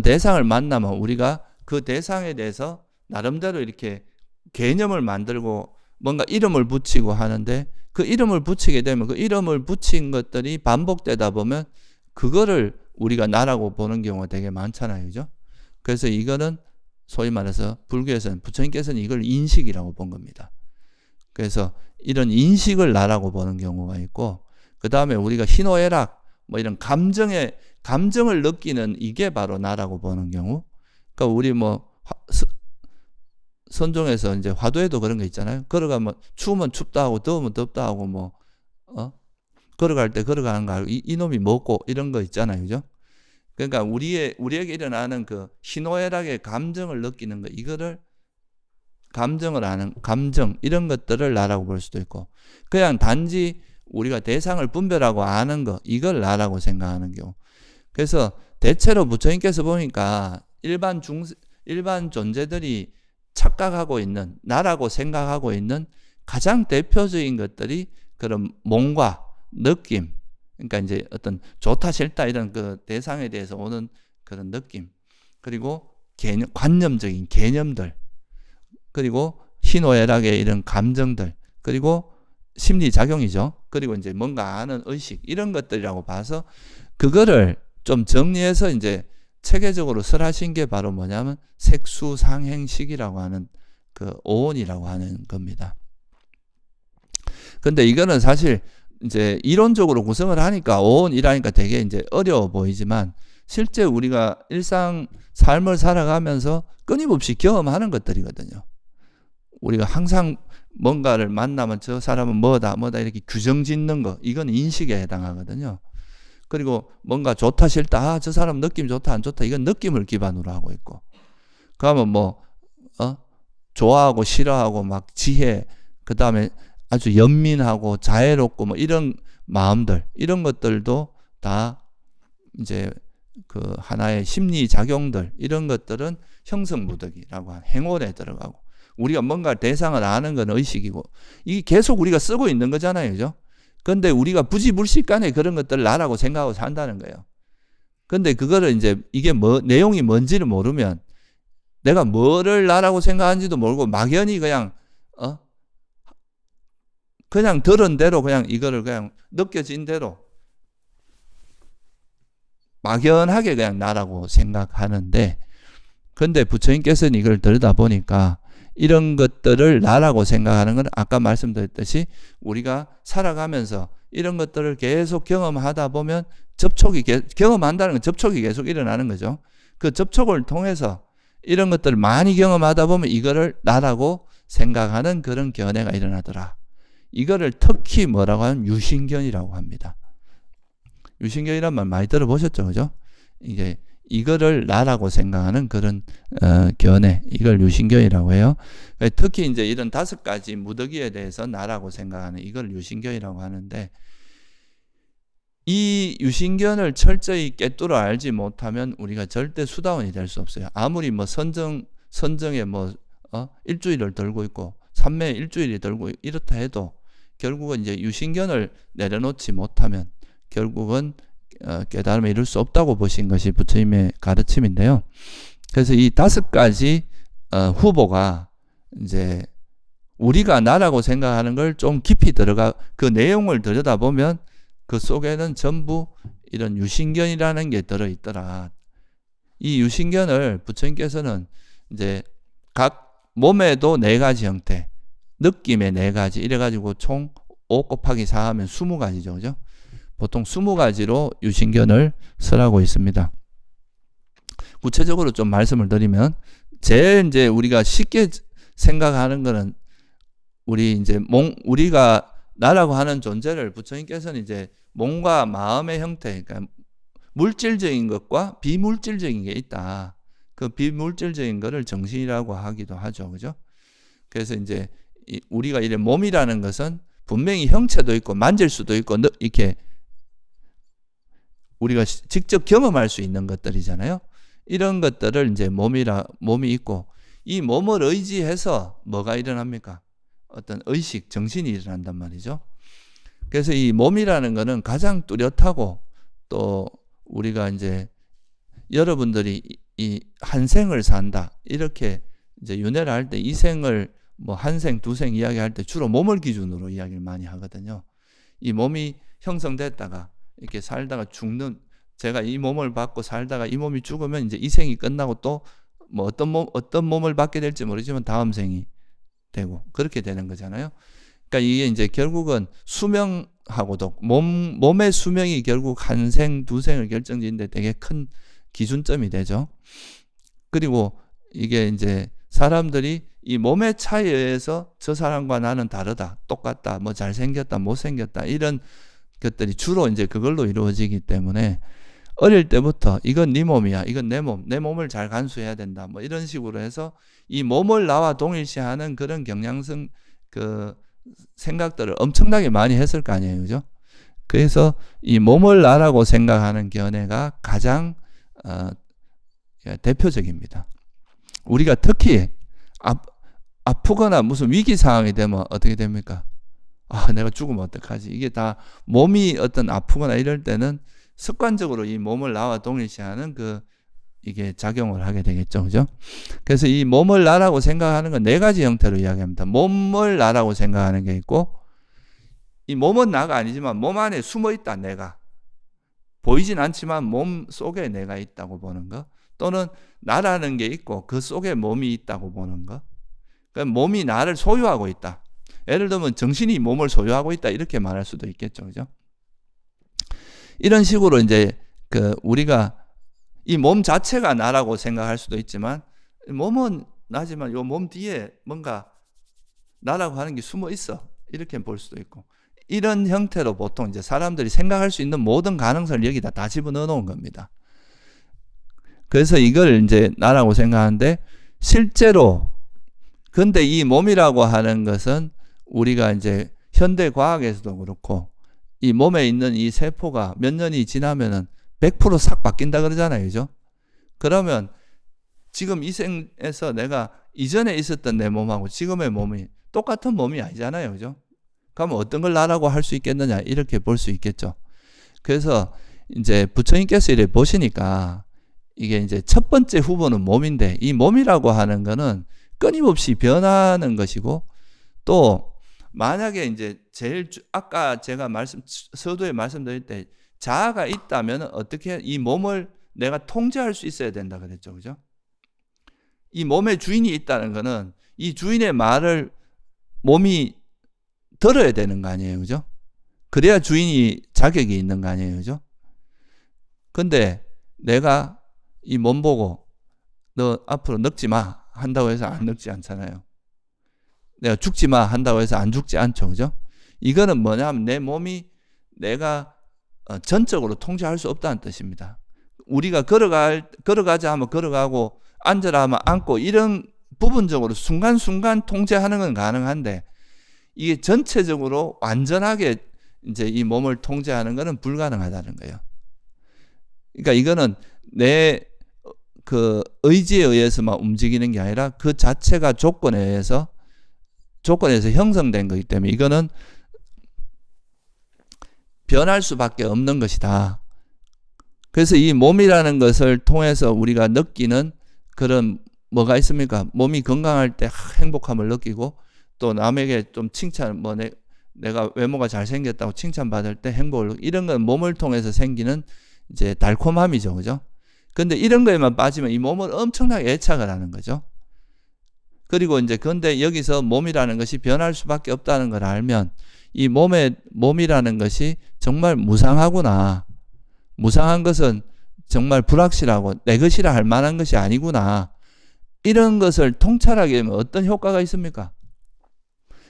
대상을 만나면 우리가 그 대상에 대해서 나름대로 이렇게 개념을 만들고 뭔가 이름을 붙이고 하는데, 그 이름을 붙이게 되면 그 이름을 붙인 것들이 반복되다 보면 그거를 우리가 나라고 보는 경우가 되게 많잖아요, 그죠? 그래서 이거는 소위 말해서 불교에서는, 부처님께서는 이걸 인식이라고 본 겁니다. 그래서 이런 인식을 나라고 보는 경우가 있고, 그 다음에 우리가 희노애락, 이런 감정을 느끼는 이게 바로 나라고 보는 경우. 그러니까 우리 선종에서 이제 화두에도 그런 거 있잖아요. 걸어가면 추우면 춥다 하고 더우면 덥다 하고 걸어갈 때 걸어가는 거 알고 이놈이 뭐고 이런 거 있잖아요, 그죠? 그러니까 우리에게 일어나는 그 희노애락의 감정을 느끼는 거, 이거를 감정을 아는 감정, 이런 것들을 나라고 볼 수도 있고, 그냥 단지 우리가 대상을 분별하고 아는 거, 이걸 나라고 생각하는 경우. 그래서 대체로 부처님께서 보니까 일반 존재들이 착각하고 있는, 나라고 생각하고 있는 가장 대표적인 것들이 그런 몸과 느낌, 그러니까 이제 어떤 좋다 싫다 이런 그 대상에 대해서 오는 그런 느낌, 그리고 관념적인 개념들, 그리고 희노애락의 이런 감정들, 그리고 심리작용이죠. 그리고 이제 뭔가 아는 의식, 이런 것들이라고 봐서 그거를 좀 정리해서 이제 체계적으로 설하신 게 바로 뭐냐면 색수상행식이라고 하는 그 오온이라고 하는 겁니다. 근데 이거는 사실 이제 이론적으로 구성을 하니까 오온이라니까 되게 이제 어려워 보이지만, 실제 우리가 일상 삶을 살아가면서 끊임없이 경험하는 것들이거든요. 우리가 항상 뭔가를 만나면 저 사람은 뭐다 이렇게 규정 짓는 거, 이건 인식에 해당하거든요. 그리고 뭔가 좋다 싫다, 저 사람 느낌 좋다 안 좋다, 이건 느낌을 기반으로 하고 있고, 그러면 뭐 좋아하고 싫어하고 막 지혜, 그 다음에 아주 연민하고 자애롭고 뭐 이런 마음들, 이런 것들도 다 이제 그 하나의 심리 작용들, 이런 것들은 형성무덕이라고 하는 행원에 들어가고, 우리가 뭔가 대상을 아는 건 의식이고, 이게 계속 우리가 쓰고 있는 거잖아요, 그죠? 근데 우리가 부지불식간에 그런 것들을 나라고 생각하고 산다는 거예요. 근데 그거를 이제 이게 내용이 뭔지를 모르면, 내가 뭐를 나라고 생각하는지도 모르고 막연히 그냥 들은 대로 그냥 이거를 그냥 느껴진 대로 막연하게 그냥 나라고 생각하는데, 근데 부처님께서는 이걸 들여다보니까 이런 것들을 나라고 생각하는 건 아까 말씀드렸듯이 우리가 살아가면서 이런 것들을 계속 경험하다 보면 경험한다는 건 접촉이 계속 일어나는 거죠. 그 접촉을 통해서 이런 것들을 많이 경험하다 보면 이거를 나라고 생각하는 그런 견해가 일어나더라. 이거를 특히 뭐라고 하면 유신견이라고 합니다. 유신견이란 말 많이 들어보셨죠, 그죠? 이거를 나라고 생각하는 그런 견해, 이걸 유신견이라고 해요. 특히 이제 이런 5가지 무더기에 대해서 나라고 생각하는 이걸 유신견이라고 하는데, 이 유신견을 철저히 꿰뚫어 알지 못하면 우리가 절대 수다원이 될 수 없어요. 아무리 뭐 선정에 뭐 일주일을 들고 있고 삼매에 일주일이 들고 이렇다 해도 결국은 이제 유신견을 내려놓지 못하면 결국은 깨달음에 이룰 수 없다고 보신 것이 부처님의 가르침인데요. 그래서 이 5가지 후보가 이제 우리가 나라고 생각하는 걸 좀 깊이 들어가 그 내용을 들여다보면 그 속에는 전부 이런 유신견이라는 게 들어있더라. 이 유신견을 부처님께서는 이제 각 몸에도 4가지 형태, 느낌의 4가지, 이래가지고 총 5 곱하기 4 하면 20가지죠, 그죠? 보통 20가지로 유신견을 설하고 있습니다. 구체적으로 좀 말씀을 드리면, 제일 이제 우리가 쉽게 생각하는 거는 우리가 나라고 하는 존재를 부처님께서는 이제 몸과 마음의 형태, 그러니까 물질적인 것과 비물질적인 게 있다. 그 비물질적인 거를 정신이라고 하기도 하죠, 그죠? 그래서 이제 우리가 이런 몸이라는 것은 분명히 형체도 있고 만질 수도 있고 이렇게 우리가 직접 경험할 수 있는 것들이잖아요. 이런 것들을 이제 몸이 있고, 이 몸을 의지해서 뭐가 일어납니까? 어떤 의식, 정신이 일어난단 말이죠. 그래서 이 몸이라는 거는 가장 뚜렷하고, 또 우리가 이제 여러분들이 이 한 생을 산다, 이렇게 이제 윤회를 할 때 이 생을 뭐 한 생, 2생 이야기할 때 주로 몸을 기준으로 이야기를 많이 하거든요. 이 몸이 형성됐다가 이렇게 살다가 죽는, 제가 이 몸을 받고 살다가 이 몸이 죽으면 이제 이 생이 끝나고 또 뭐 어떤 몸을 받게 될지 모르지만 다음 생이 되고 그렇게 되는 거잖아요. 그러니까 이게 이제 결국은 수명하고도 몸의 수명이 결국 한 생, 2생을 결정짓는데 되게 큰 기준점이 되죠. 그리고 이게 이제 사람들이 이 몸의 차이에 의해서 저 사람과 나는 다르다, 똑같다, 뭐 잘생겼다, 못생겼다, 이런 것들이 주로 이제 그걸로 이루어지기 때문에 어릴 때부터 이건 네 몸이야, 이건 내 몸, 내 몸을 잘 간수해야 된다, 뭐 이런 식으로 해서 이 몸을 나와 동일시하는 그런 경향성 그 생각들을 엄청나게 많이 했을 거 아니에요, 그죠? 그래서 이 몸을 나라고 생각하는 견해가 가장 대표적입니다. 우리가 특히 아프거나 무슨 위기 상황이 되면 어떻게 됩니까? 내가 죽으면 어떡하지? 이게 다 몸이 어떤 아프거나 이럴 때는 습관적으로 이 몸을 나와 동일시하는 이게 작용을 하게 되겠죠. 그죠? 그래서 이 몸을 나라고 생각하는 건 네 가지 형태로 이야기합니다. 몸을 나라고 생각하는 게 있고, 이 몸은 나가 아니지만 몸 안에 숨어 있다, 내가. 보이진 않지만 몸 속에 내가 있다고 보는 거. 또는 나라는 게 있고 그 속에 몸이 있다고 보는 거. 그러니까 몸이 나를 소유하고 있다. 예를 들면 정신이 몸을 소유하고 있다, 이렇게 말할 수도 있겠죠. 그죠? 이런 식으로 이제 우리가 이 몸 자체가 나라고 생각할 수도 있지만, 몸은 나지만 이 몸 뒤에 뭔가 나라고 하는 게 숨어 있어, 이렇게 볼 수도 있고, 이런 형태로 보통 이제 사람들이 생각할 수 있는 모든 가능성을 여기다 다 집어넣어 놓은 겁니다. 그래서 이걸 이제 나라고 생각하는데, 실제로 근데 이 몸이라고 하는 것은 우리가 이제 현대 과학에서도 그렇고, 이 몸에 있는 이 세포가 몇 년이 지나면은 100% 싹 바뀐다 그러잖아요. 그죠? 그러면 지금 이 생에서 내가 이전에 있었던 내 몸하고 지금의 몸이 똑같은 몸이 아니잖아요. 그죠? 그러면 어떤 걸 나라고 할 수 있겠느냐, 이렇게 볼 수 있겠죠. 그래서 이제 부처님께서 이렇게 보시니까 이게 이제 첫 번째 후보는 몸인데, 이 몸이라고 하는 거는 끊임없이 변하는 것이고, 또 만약에 이제 제일 아까 제가 서두에 말씀드릴 때 자아가 있다면 어떻게 이 몸을 내가 통제할 수 있어야 된다 그랬죠. 그죠? 이 몸의 주인이 있다는 거는 이 주인의 말을 몸이 들어야 되는 거 아니에요. 그죠? 그래야 주인이 자격이 있는 거 아니에요. 그죠? 근데 내가 이 몸 보고 너 앞으로 늙지 마 한다고 해서 안 늙지 않잖아요. 내가 죽지 마 한다고 해서 안 죽지 않죠. 그죠? 이거는 뭐냐면 내 몸이 내가 전적으로 통제할 수 없다는 뜻입니다. 우리가 걸어가자 하면 걸어가고, 앉으라 하면 앉고, 이런 부분적으로 순간순간 통제하는 건 가능한데, 이게 전체적으로 완전하게 이제 이 몸을 통제하는 것은 불가능하다는 거예요. 그러니까 이거는 내 의지에 의해서만 움직이는 게 아니라 그 자체가 조건에 의해서 형성된 거기 때문에 이거는 변할 수밖에 없는 것이다. 그래서 이 몸이라는 것을 통해서 우리가 느끼는 그런 뭐가 있습니까? 몸이 건강할 때 행복함을 느끼고, 또 남에게 좀 칭찬, 내가 외모가 잘생겼다고 칭찬받을 때 행복을 느끼고, 이런 건 몸을 통해서 생기는 이제 달콤함이죠. 그죠? 근데 이런 거에만 빠지면 이 몸을 엄청나게 애착을 하는 거죠. 그리고 이제 근데 여기서 몸이라는 것이 변할 수밖에 없다는 걸 알면, 이 몸이라는 것이 정말 무상하구나. 무상한 것은 정말 불확실하고 내 것이라 할 만한 것이 아니구나. 이런 것을 통찰하게 되면 어떤 효과가 있습니까?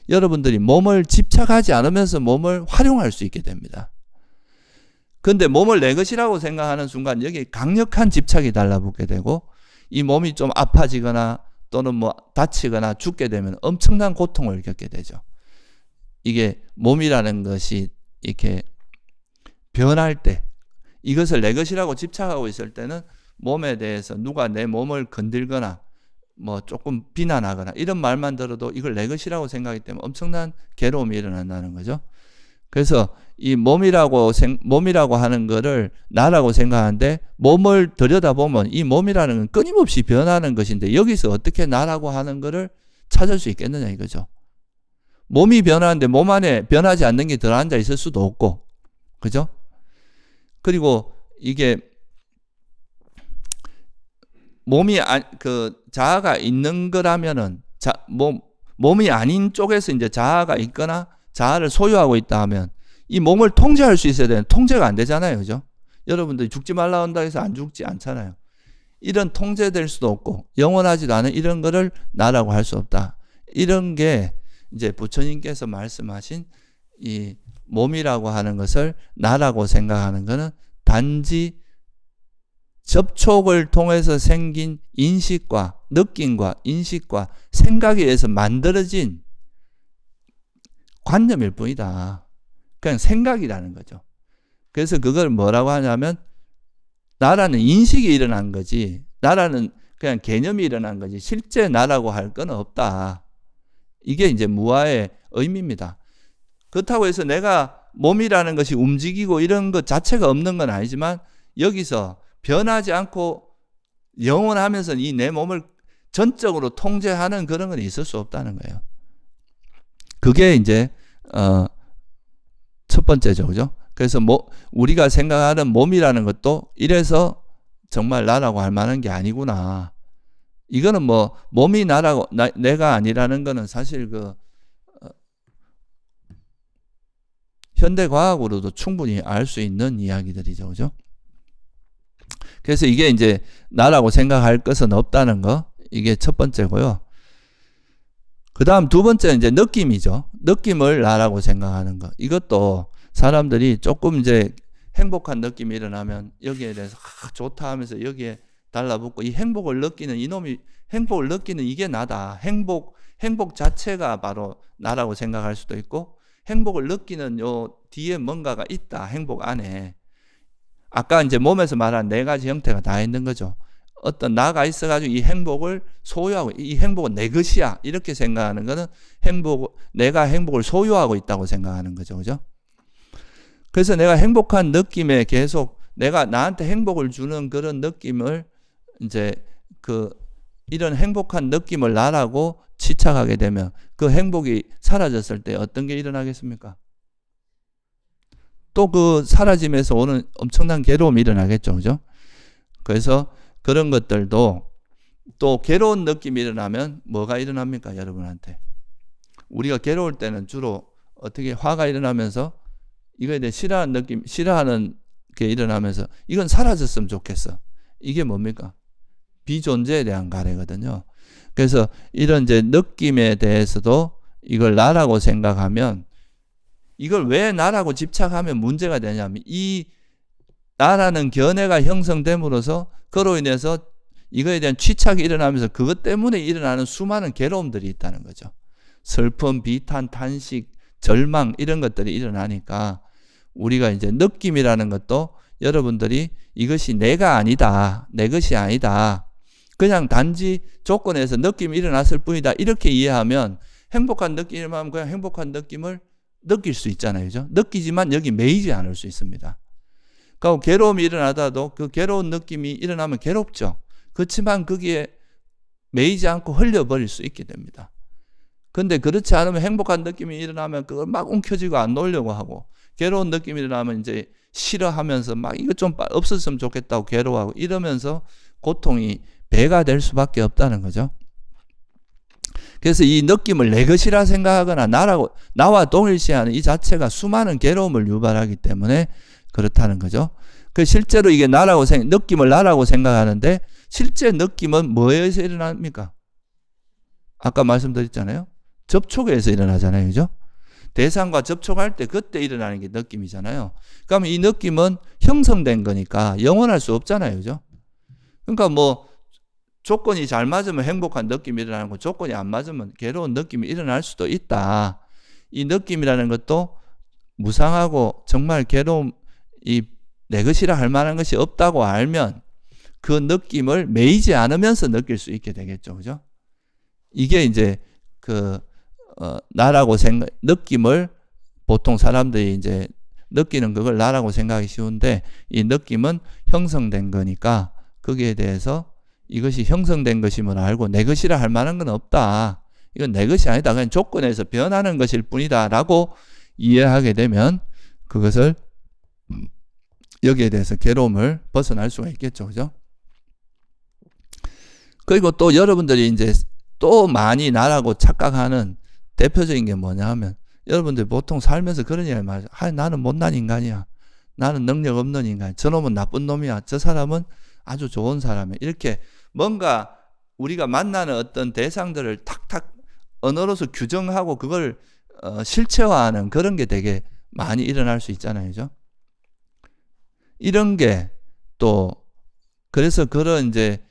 여러분들이 몸을 집착하지 않으면서 몸을 활용할 수 있게 됩니다. 근데 몸을 내 것이라고 생각하는 순간 여기 강력한 집착이 달라붙게 되고, 이 몸이 좀 아파지거나 또는 다치거나 죽게 되면 엄청난 고통을 겪게 되죠. 이게 몸이라는 것이 이렇게 변할 때, 이것을 내 것이라고 집착하고 있을 때는 몸에 대해서 누가 내 몸을 건들거나 조금 비난하거나 이런 말만 들어도 이걸 내 것이라고 생각하기 때문에 엄청난 괴로움이 일어난다는 거죠. 그래서 이 몸이라고 하는 거를 나라고 생각하는데, 몸을 들여다보면 이 몸이라는 건 끊임없이 변하는 것인데, 여기서 어떻게 나라고 하는 거를 찾을 수 있겠느냐 이거죠. 몸이 변하는데 몸 안에 변하지 않는 게 들어앉아 있을 수도 없고, 그죠? 그리고 이게 몸이 자아가 있는 거라면은 몸이 아닌 쪽에서 이제 자아가 있거나 자아를 소유하고 있다 하면 이 몸을 통제할 수 있어야 되는 통제가 안 되잖아요. 그죠? 여러분들이 죽지 말라 한다 해서 안 죽지 않잖아요. 이런 통제될 수도 없고 영원하지도 않은 이런 거를 나라고 할 수 없다. 이런 게 이제 부처님께서 말씀하신 이 몸이라고 하는 것을 나라고 생각하는 것은 단지 접촉을 통해서 생긴 인식과 느낌과 인식과 생각에 의해서 만들어진 관념일 뿐이다. 그냥 생각이라는 거죠. 그래서 그걸 뭐라고 하냐면 나라는 인식이 일어난 거지, 나라는 그냥 개념이 일어난 거지 실제 나라고 할 건 없다. 이게 이제 무아의 의미입니다. 그렇다고 해서 내가 몸이라는 것이 움직이고 이런 것 자체가 없는 건 아니지만 여기서 변하지 않고 영원하면서 이 내 몸을 전적으로 통제하는 그런 건 있을 수 없다는 거예요. 그게 이제 첫 번째죠, 그죠? 그래서 우리가 생각하는 몸이라는 것도 이래서 정말 나라고 할 만한 게 아니구나. 이거는 뭐 몸이 나라고 내가 아니라는 거는 사실 현대 과학으로도 충분히 알 수 있는 이야기들이죠, 그죠? 그래서 이게 이제 나라고 생각할 것은 없다는 거, 이게 첫 번째고요. 그 다음 두 번째는 이제 느낌이죠. 느낌을 나라고 생각하는 거. 이것도 사람들이 조금 이제 행복한 느낌이 일어나면 여기에 대해서 좋다 하면서 여기에 달라붙고, 이 행복을 느끼는 이놈이 행복을 느끼는 이게 나다. 행복 자체가 바로 나라고 생각할 수도 있고, 행복을 느끼는 요 뒤에 뭔가가 있다. 행복 안에. 아까 이제 몸에서 말한 네 가지 형태가 다 있는 거죠. 어떤 나가 있어가지고 이 행복을 소유하고, 이 행복은 내 것이야 이렇게 생각하는 거는 내가 행복을 소유하고 있다고 생각하는 거죠, 그죠? 그래서 내가 행복한 느낌에 계속 내가 나한테 행복을 주는 그런 느낌을 이제 이런 행복한 느낌을 나라고 치착하게 되면 그 행복이 사라졌을 때 어떤 게 일어나겠습니까? 또 그 사라짐에서 오는 엄청난 괴로움이 일어나겠죠, 그죠? 그래서 그런 것들도, 또 괴로운 느낌이 일어나면 뭐가 일어납니까, 여러분한테? 우리가 괴로울 때는 주로 어떻게 화가 일어나면서 이거에 대해 싫어하는 게 일어나면서 이건 사라졌으면 좋겠어. 이게 뭡니까? 비존재에 대한 가래거든요. 그래서 이런 이제 느낌에 대해서도 이걸 나라고 생각하면, 이걸 왜 나라고 집착하면 문제가 되냐면, 이 나라는 견해가 형성됨으로써 그로 인해서 이거에 대한 취착이 일어나면서 그것 때문에 일어나는 수많은 괴로움들이 있다는 거죠. 슬픔, 비탄, 탄식, 절망 이런 것들이 일어나니까 우리가 이제 느낌이라는 것도 여러분들이 이것이 내가 아니다, 내 것이 아니다, 그냥 단지 조건에서 느낌이 일어났을 뿐이다 이렇게 이해하면 행복한 느낌이 일어나면 그냥 행복한 느낌을 느낄 수 있잖아요, 그죠? 느끼지만 여기 매이지 않을 수 있습니다. 그러니까 괴로움이 일어나다도 그 괴로운 느낌이 일어나면 괴롭죠. 그렇지만 거기에 매이지 않고 흘려버릴 수 있게 됩니다. 근데 그렇지 않으면 행복한 느낌이 일어나면 그걸 막 움켜쥐고 안 놓으려고 하고, 괴로운 느낌이 일어나면 이제 싫어하면서 막 이거 좀 없었으면 좋겠다고 괴로워하고 이러면서 고통이 배가 될 수밖에 없다는 거죠. 그래서 이 느낌을 내 것이라 생각하거나 나와 동일시하는 이 자체가 수많은 괴로움을 유발하기 때문에 그렇다는 거죠. 그 실제로 이게 느낌을 나라고 생각하는데, 실제 느낌은 뭐에서 일어납니까? 아까 말씀드렸잖아요. 접촉에 의해서 일어나잖아요, 그죠? 대상과 접촉할 때 그때 일어나는 게 느낌이잖아요. 그러면 이 느낌은 형성된 거니까 영원할 수 없잖아요, 그죠? 그러니까 뭐 조건이 잘 맞으면 행복한 느낌이 일어나는 거, 조건이 안 맞으면 괴로운 느낌이 일어날 수도 있다. 이 느낌이라는 것도 무상하고 정말 괴로움, 내 것이라 할 만한 것이 없다고 알면 그 느낌을 매이지 않으면서 느낄 수 있게 되겠죠, 그죠? 이게 이제 나라고 느낌을 보통 사람들이 이제 느끼는 그걸 나라고 생각하기 쉬운데, 이 느낌은 형성된 거니까 거기에 대해서 이것이 형성된 것임을 알고 내 것이라 할 만한 건 없다, 이건 내 것이 아니다, 그냥 조건에서 변하는 것일 뿐이다 라고 이해하게 되면 그것을, 여기에 대해서 괴로움을 벗어날 수가 있겠죠, 그죠? 그리고 또 여러분들이 이제 또 많이 나라고 착각하는 대표적인 게 뭐냐 하면, 여러분들 보통 살면서 그런 얘기를 말하죠. 나는 못난 인간이야, 나는 능력 없는 인간, 저놈은 나쁜 놈이야, 저 사람은 아주 좋은 사람이야, 이렇게 뭔가 우리가 만나는 어떤 대상들을 탁탁 언어로서 규정하고 그걸 실체화하는 그런 게 되게 많이 일어날 수 있잖아요, 그죠? 이런 게 또 그래서 그런 이제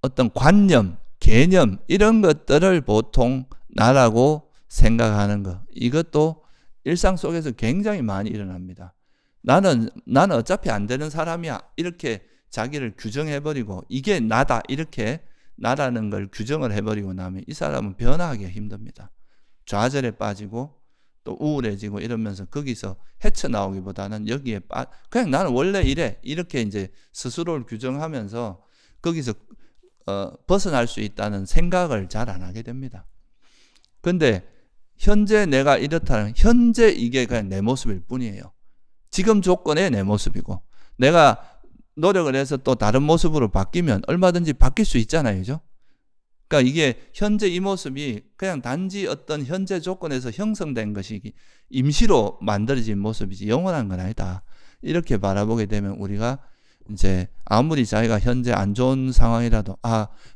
어떤 관념, 개념 이런 것들을 보통 나라고 생각하는 것. 이것도 일상 속에서 굉장히 많이 일어납니다. 나는 어차피 안 되는 사람이야. 이렇게 자기를 규정해버리고 이게 나다. 이렇게 나라는 걸 규정을 해버리고 나면 이 사람은 변화하기가 힘듭니다. 좌절에 빠지고 또 우울해지고 이러면서 거기서 헤쳐나오기보다는 여기에 그냥 나는 원래 이래. 이렇게 이제 스스로를 규정하면서 거기서 벗어날 수 있다는 생각을 잘 안 하게 됩니다. 근데 현재 내가 이렇다는 현재 이게 그냥 내 모습일 뿐이에요. 지금 조건의 내 모습이고 내가 노력을 해서 또 다른 모습으로 바뀌면 얼마든지 바뀔 수 있잖아요. 그죠? 그러니까 이게 현재 이 모습이 그냥 단지 어떤 현재 조건에서 형성된 것이 임시로 만들어진 모습이지 영원한 건 아니다. 이렇게 바라보게 되면 우리가 이제 아무리 자기가 현재 안 좋은 상황이라도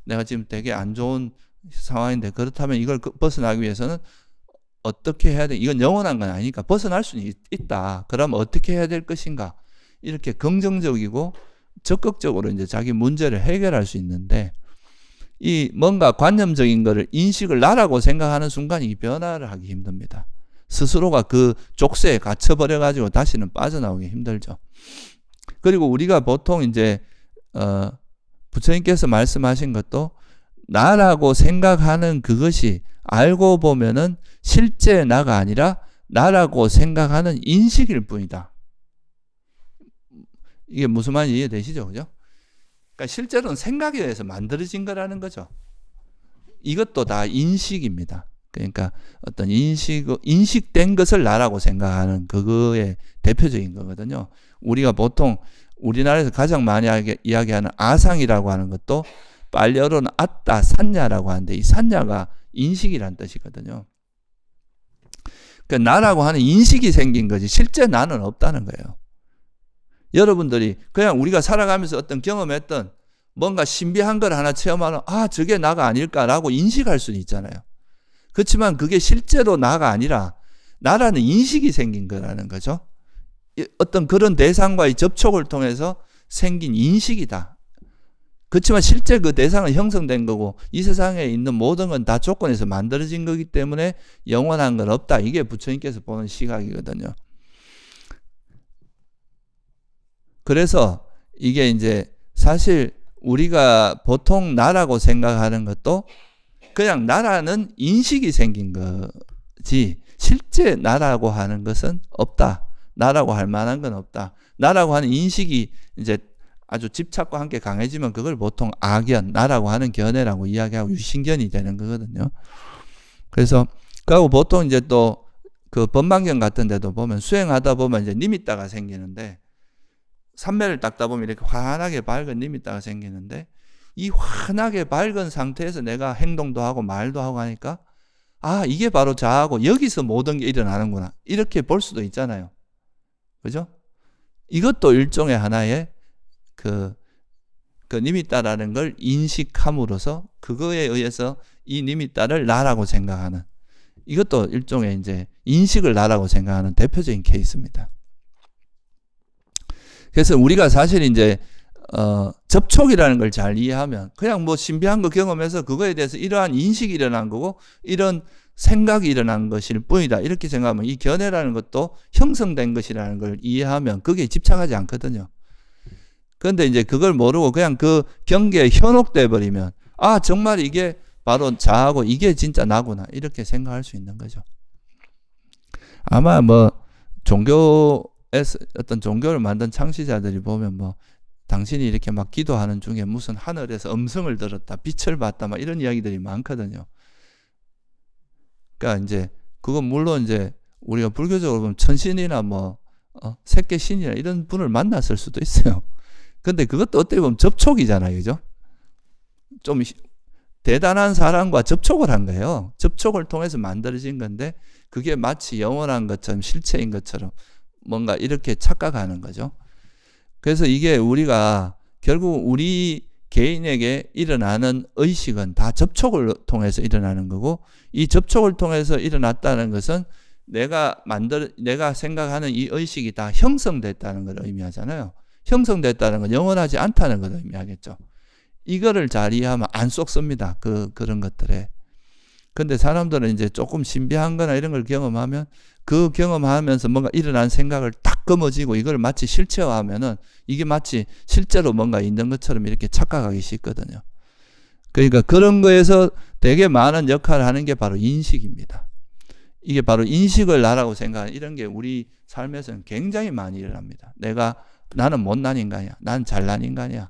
내가 지금 되게 안 좋은 상황인데 그렇다면 이걸 벗어나기 위해서는 어떻게 해야 돼? 이건 영원한 건 아니니까 벗어날 수는 있다. 그럼 어떻게 해야 될 것인가? 이렇게 긍정적이고 적극적으로 이제 자기 문제를 해결할 수 있는데 이 뭔가 관념적인 거를 인식을 나라고 생각하는 순간 이 변화를 하기 힘듭니다. 스스로가 그 족쇄에 갇혀버려 가지고 다시는 빠져나오기 힘들죠. 그리고 우리가 보통 이제 부처님께서 말씀하신 것도 나라고 생각하는 그것이 알고 보면은 실제 나가 아니라 나라고 생각하는 인식일 뿐이다. 이게 무슨 말인지 이해되시죠? 그죠? 그러니까 실제로는 생각에 의해서 만들어진 거라는 거죠. 이것도 다 인식입니다. 그러니까 어떤 인식된 것을 나라고 생각하는 그거의 대표적인 거거든요. 우리가 보통 우리나라에서 가장 많이 이야기하는 아상이라고 하는 것도 빨려로는 아따 산냐라고 하는데 이 산냐가 인식이란 뜻이거든요. 그러니까 나라고 하는 인식이 생긴 거지 실제 나는 없다는 거예요. 여러분들이 그냥 우리가 살아가면서 어떤 경험했던 뭔가 신비한 걸 하나 체험하면 저게 나가 아닐까라고 인식할 수는 있잖아요. 그렇지만 그게 실제로 나가 아니라 나라는 인식이 생긴 거라는 거죠. 어떤 그런 대상과의 접촉을 통해서 생긴 인식이다. 그렇지만 실제 그 대상은 형성된 거고 이 세상에 있는 모든 건 다 조건에서 만들어진 거기 때문에 영원한 건 없다. 이게 부처님께서 보는 시각이거든요. 그래서 이게 이제 사실 우리가 보통 나라고 생각하는 것도 그냥 나라는 인식이 생긴 거지 실제 나라고 하는 것은 없다. 나라고 할 만한 건 없다. 나라고 하는 인식이 이제 아주 집착과 함께 강해지면 그걸 보통 악견, 나라고 하는 견해라고 이야기하고 유신견이 되는 거거든요. 그래서 그리고 보통 이제 또 그 법망경 같은 데도 보면 수행하다 보면 이제 니미따가 생기는데 삼매를 닦다 보면 이렇게 환하게 밝은 니미따가 생기는데 이 환하게 밝은 상태에서 내가 행동도 하고 말도 하고 하니까 이게 바로 자아고 여기서 모든 게 일어나는구나. 이렇게 볼 수도 있잖아요. 그죠? 이것도 일종의 하나의 그 니미따라는 걸 인식함으로써 그거에 의해서 이 니미따를 나라고 생각하는 이것도 일종의 이제 인식을 나라고 생각하는 대표적인 케이스입니다. 그래서 우리가 사실 이제 접촉이라는 걸 잘 이해하면 그냥 뭐 신비한 거 경험해서 그거에 대해서 이러한 인식이 일어난 거고 이런 생각이 일어난 것일 뿐이다. 이렇게 생각하면 이 견해라는 것도 형성된 것이라는 걸 이해하면 거기에 집착하지 않거든요. 그런데 이제 그걸 모르고 그냥 그 경계에 현혹돼 버리면 정말 이게 바로 자아고 이게 진짜 나구나 이렇게 생각할 수 있는 거죠. 아마 뭐 종교에서 어떤 종교를 만든 창시자들이 보면 당신이 이렇게 막 기도하는 중에 무슨 하늘에서 음성을 들었다, 빛을 봤다, 막 이런 이야기들이 많거든요. 그러니까 이제 그건 물론 이제 우리가 불교적으로 보면 천신이나 새끼신이나 이런 분을 만났을 수도 있어요. 근데 그것도 어떻게 보면 접촉이잖아요, 그죠? 좀 대단한 사람과 접촉을 한 거예요. 접촉을 통해서 만들어진 건데 그게 마치 영원한 것처럼 실체인 것처럼 뭔가 이렇게 착각하는 거죠. 그래서 이게 우리가 결국 우리 개인에게 일어나는 의식은 다 접촉을 통해서 일어나는 거고 이 접촉을 통해서 일어났다는 것은 내가 생각하는 이 의식이 다 형성됐다는 걸 의미하잖아요. 형성됐다는 건 영원하지 않다는 걸 의미하겠죠. 이거를 잘 이해하면 안 쏙습니다. 그런 것들에. 근데 사람들은 이제 조금 신비한 거나 이런 걸 경험하면 그 경험하면서 뭔가 일어난 생각을 딱 거머쥐고 이걸 마치 실체화하면은 이게 마치 실제로 뭔가 있는 것처럼 이렇게 착각하기 쉽거든요. 그러니까 그런 거에서 되게 많은 역할을 하는 게 바로 인식입니다. 이게 바로 인식을 나라고 생각하는 이런 게 우리 삶에서는 굉장히 많이 일어납니다. 나는 못난 인간이야. 나는 잘난 인간이야.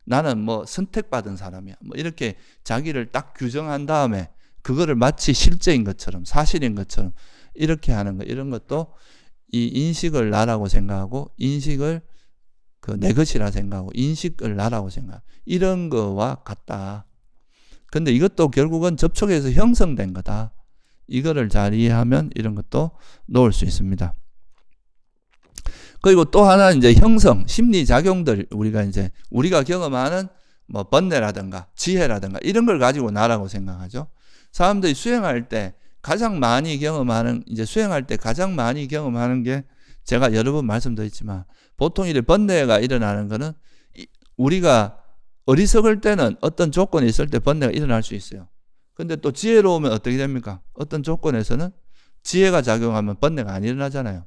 나는 뭐 선택받은 사람이야. 뭐 이렇게 자기를 딱 규정한 다음에 그거를 마치 실제인 것처럼 사실인 것처럼 이렇게 하는 거, 이런 것도 이 인식을 나라고 생각하고 인식을 내 것이라 생각하고 인식을 나라고 생각, 이런 거와 같다. 근데 이것도 결국은 접촉에서 형성된 거다. 이거를 잘 이해하면 이런 것도 놓을 수 있습니다. 그리고 또 하나 이제 형성, 심리작용들, 우리가 경험하는 뭐 번뇌라든가 지혜라든가 이런 걸 가지고 나라고 생각하죠. 사람들이 수행할 때 가장 많이 경험하는 게 제가 여러 번 말씀드렸지만 보통 이래 번뇌가 일어나는 거는 우리가 어리석을 때는 어떤 조건이 있을 때 번뇌가 일어날 수 있어요. 근데 또 지혜로우면 어떻게 됩니까? 어떤 조건에서는 지혜가 작용하면 번뇌가 안 일어나잖아요.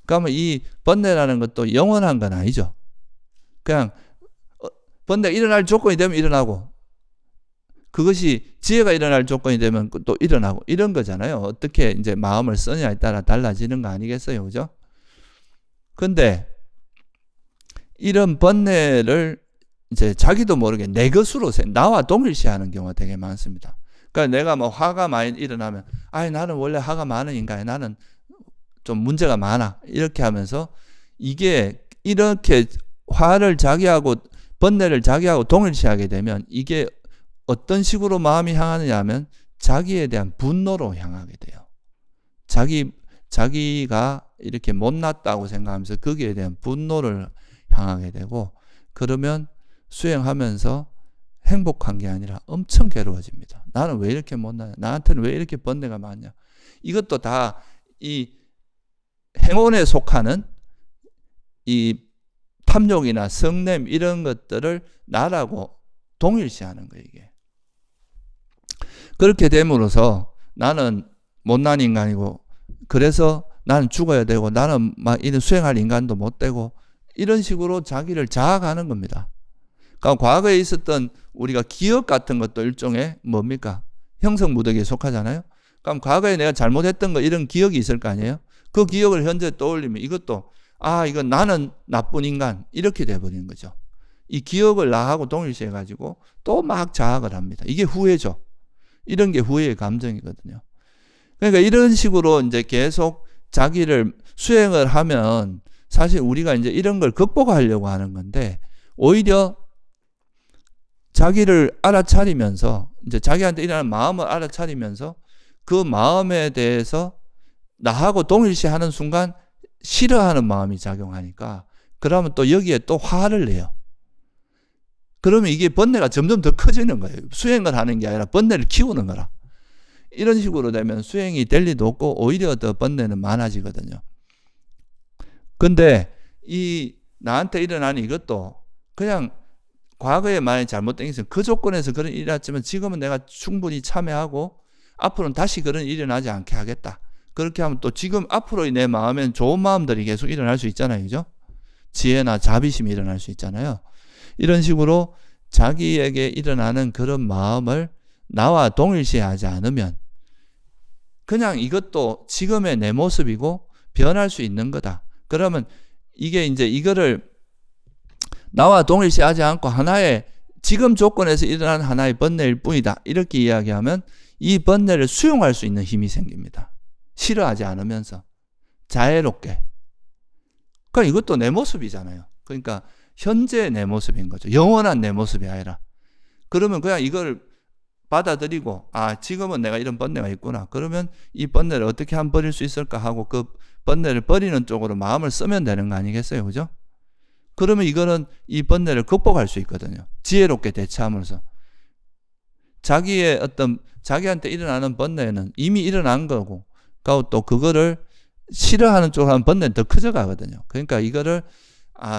그러면 이 번뇌라는 것도 영원한 건 아니죠. 그냥 번뇌가 일어날 조건이 되면 일어나고 그것이 지혜가 일어날 조건이 되면 또 일어나고 이런 거잖아요. 어떻게 이제 마음을 쓰냐에 따라 달라지는 거 아니겠어요, 그죠? 근데 이런 번뇌를 이제 자기도 모르게 내 것으로 나와 동일시하는 경우가 되게 많습니다. 그러니까 내가 뭐 화가 많이 일어나면 나는 원래 화가 많은 인간이야. 나는 좀 문제가 많아. 이렇게 하면서 이게 이렇게 화를 자기하고 번뇌를 자기하고 동일시하게 되면 이게 어떤 식으로 마음이 향하느냐 하면 자기에 대한 분노로 향하게 돼요. 자기가 이렇게 못났다고 생각하면서 거기에 대한 분노를 향하게 되고, 그러면 수행하면서 행복한 게 아니라 엄청 괴로워집니다. 나는 왜 이렇게 못나냐? 나한테는 왜 이렇게 번뇌가 많냐? 이것도 다 이 행원에 속하는 이 탐욕이나 성냄 이런 것들을 나라고 동일시하는 거예요, 이게. 그렇게 됨으로써 나는 못난 인간이고 그래서 나는 죽어야 되고 나는 막 이런 수행할 인간도 못 되고 이런 식으로 자기를 자학하는 겁니다. 그러니까 과거에 있었던 우리가 기억 같은 것도 일종의 뭡니까? 형성 무더기에 속하잖아요. 그럼 과거에 내가 잘못했던 거 이런 기억이 있을 거 아니에요? 그 기억을 현재 떠올리면 이것도 이건 나는 나쁜 인간 이렇게 돼버리는 거죠. 이 기억을 나하고 동일시해가지고 또 막 자학을 합니다. 이게 후회죠. 이런 게 후회의 감정이거든요. 그러니까 이런 식으로 이제 계속 자기를 수행을 하면 사실 우리가 이제 이런 걸 극복하려고 하는 건데 오히려 자기를 알아차리면서 이제 자기한테 일어나는 마음을 알아차리면서 그 마음에 대해서 나하고 동일시하는 순간 싫어하는 마음이 작용하니까 그러면 또 여기에 또 화를 내요. 그러면 이게 번뇌가 점점 더 커지는 거예요. 수행을 하는 게 아니라 번뇌를 키우는 거라. 이런 식으로 되면 수행이 될 리도 없고 오히려 더 번뇌는 많아지거든요. 근데 이 나한테 일어나는 이것도 그냥 과거에 많이 잘못된 게 있으면 그 조건에서 그런 일이 일어났지만 지금은 내가 충분히 참여하고 앞으로는 다시 그런 일이 일어나지 않게 하겠다. 그렇게 하면 또 지금 앞으로 내 마음에는 좋은 마음들이 계속 일어날 수 있잖아요. 그죠? 지혜나 자비심이 일어날 수 있잖아요. 이런 식으로 자기에게 일어나는 그런 마음을 나와 동일시하지 않으면 그냥 이것도 지금의 내 모습이고 변할 수 있는 거다. 그러면 이게 이제 이거를 나와 동일시하지 않고 하나의 지금 조건에서 일어나는 하나의 번뇌일 뿐이다. 이렇게 이야기하면 이 번뇌를 수용할 수 있는 힘이 생깁니다. 싫어하지 않으면서 자애롭게. 그러니까 이것도 내 모습이잖아요. 그러니까 현재 내 모습인 거죠. 영원한 내 모습이 아니라. 그러면 그냥 이걸 받아들이고 지금은 내가 이런 번뇌가 있구나. 그러면 이 번뇌를 어떻게 하면 버릴 수 있을까 하고 그 번뇌를 버리는 쪽으로 마음을 쓰면 되는 거 아니겠어요? 그죠? 그러면 이거는 이 번뇌를 극복할 수 있거든요. 지혜롭게 대처함으로써. 자기한테 일어나는 번뇌는 이미 일어난 거고, 또 그거를 싫어하는 쪽으로 하면 번뇌는 더 커져 가거든요. 그러니까 이거를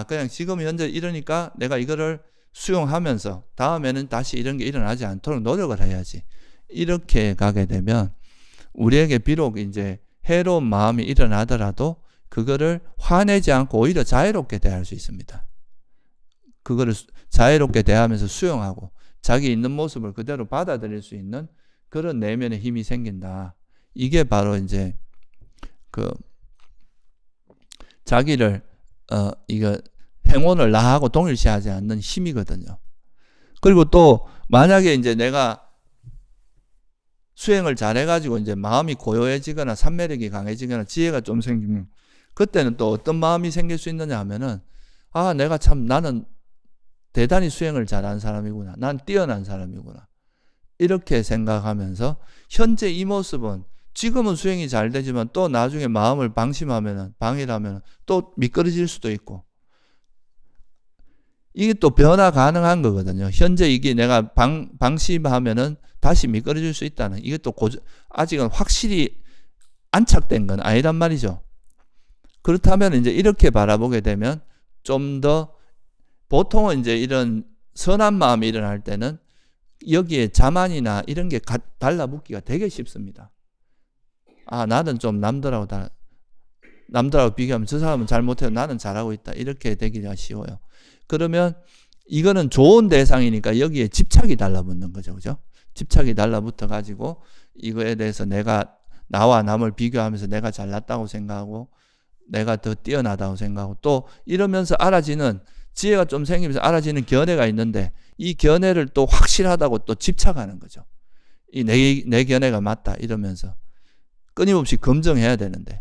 그냥 지금 현재 이러니까 내가 이거를 수용하면서 다음에는 다시 이런 게 일어나지 않도록 노력을 해야지. 이렇게 가게 되면 우리에게 비록 이제 해로운 마음이 일어나더라도 그거를 화내지 않고 오히려 자유롭게 대할 수 있습니다. 그거를 자유롭게 대하면서 수용하고 자기 있는 모습을 그대로 받아들일 수 있는 그런 내면의 힘이 생긴다. 이게 바로 이제 자기를 이거 행운을 나하고 동일시하지 않는 힘이거든요. 그리고 또 만약에 이제 내가 수행을 잘해가지고 이제 마음이 고요해지거나 산매력이 강해지거나 지혜가 좀 생기면 그때는 또 어떤 마음이 생길 수 있느냐 하면은 내가 참 나는 대단히 수행을 잘한 사람이구나. 난 뛰어난 사람이구나. 이렇게 생각하면서 현재 이 모습은 지금은 수행이 잘 되지만 또 나중에 마음을 방심하면은 방해하면 또 미끄러질 수도 있고 이게 또 변화 가능한 거거든요. 현재 이게 내가 방심하면은 다시 미끄러질 수 있다는 이게 또 아직은 확실히 안착된 건 아니란 말이죠. 그렇다면 이제 이렇게 바라보게 되면 좀 더 보통은 이제 이런 선한 마음이 일어날 때는 여기에 자만이나 이런 게 달라붙기가 되게 쉽습니다. 나는 좀 남들하고 비교하면 저 사람은 잘못해도 나는 잘하고 있다. 이렇게 되기가 쉬워요. 그러면 이거는 좋은 대상이니까 여기에 집착이 달라붙는 거죠. 그죠? 집착이 달라붙어 가지고 이거에 대해서 나와 남을 비교하면서 내가 잘났다고 생각하고 내가 더 뛰어나다고 생각하고 또 이러면서 지혜가 좀 생기면서 알아지는 견해가 있는데 이 견해를 또 확실하다고 또 집착하는 거죠. 내 견해가 맞다 이러면서 끊임없이 검증해야 되는데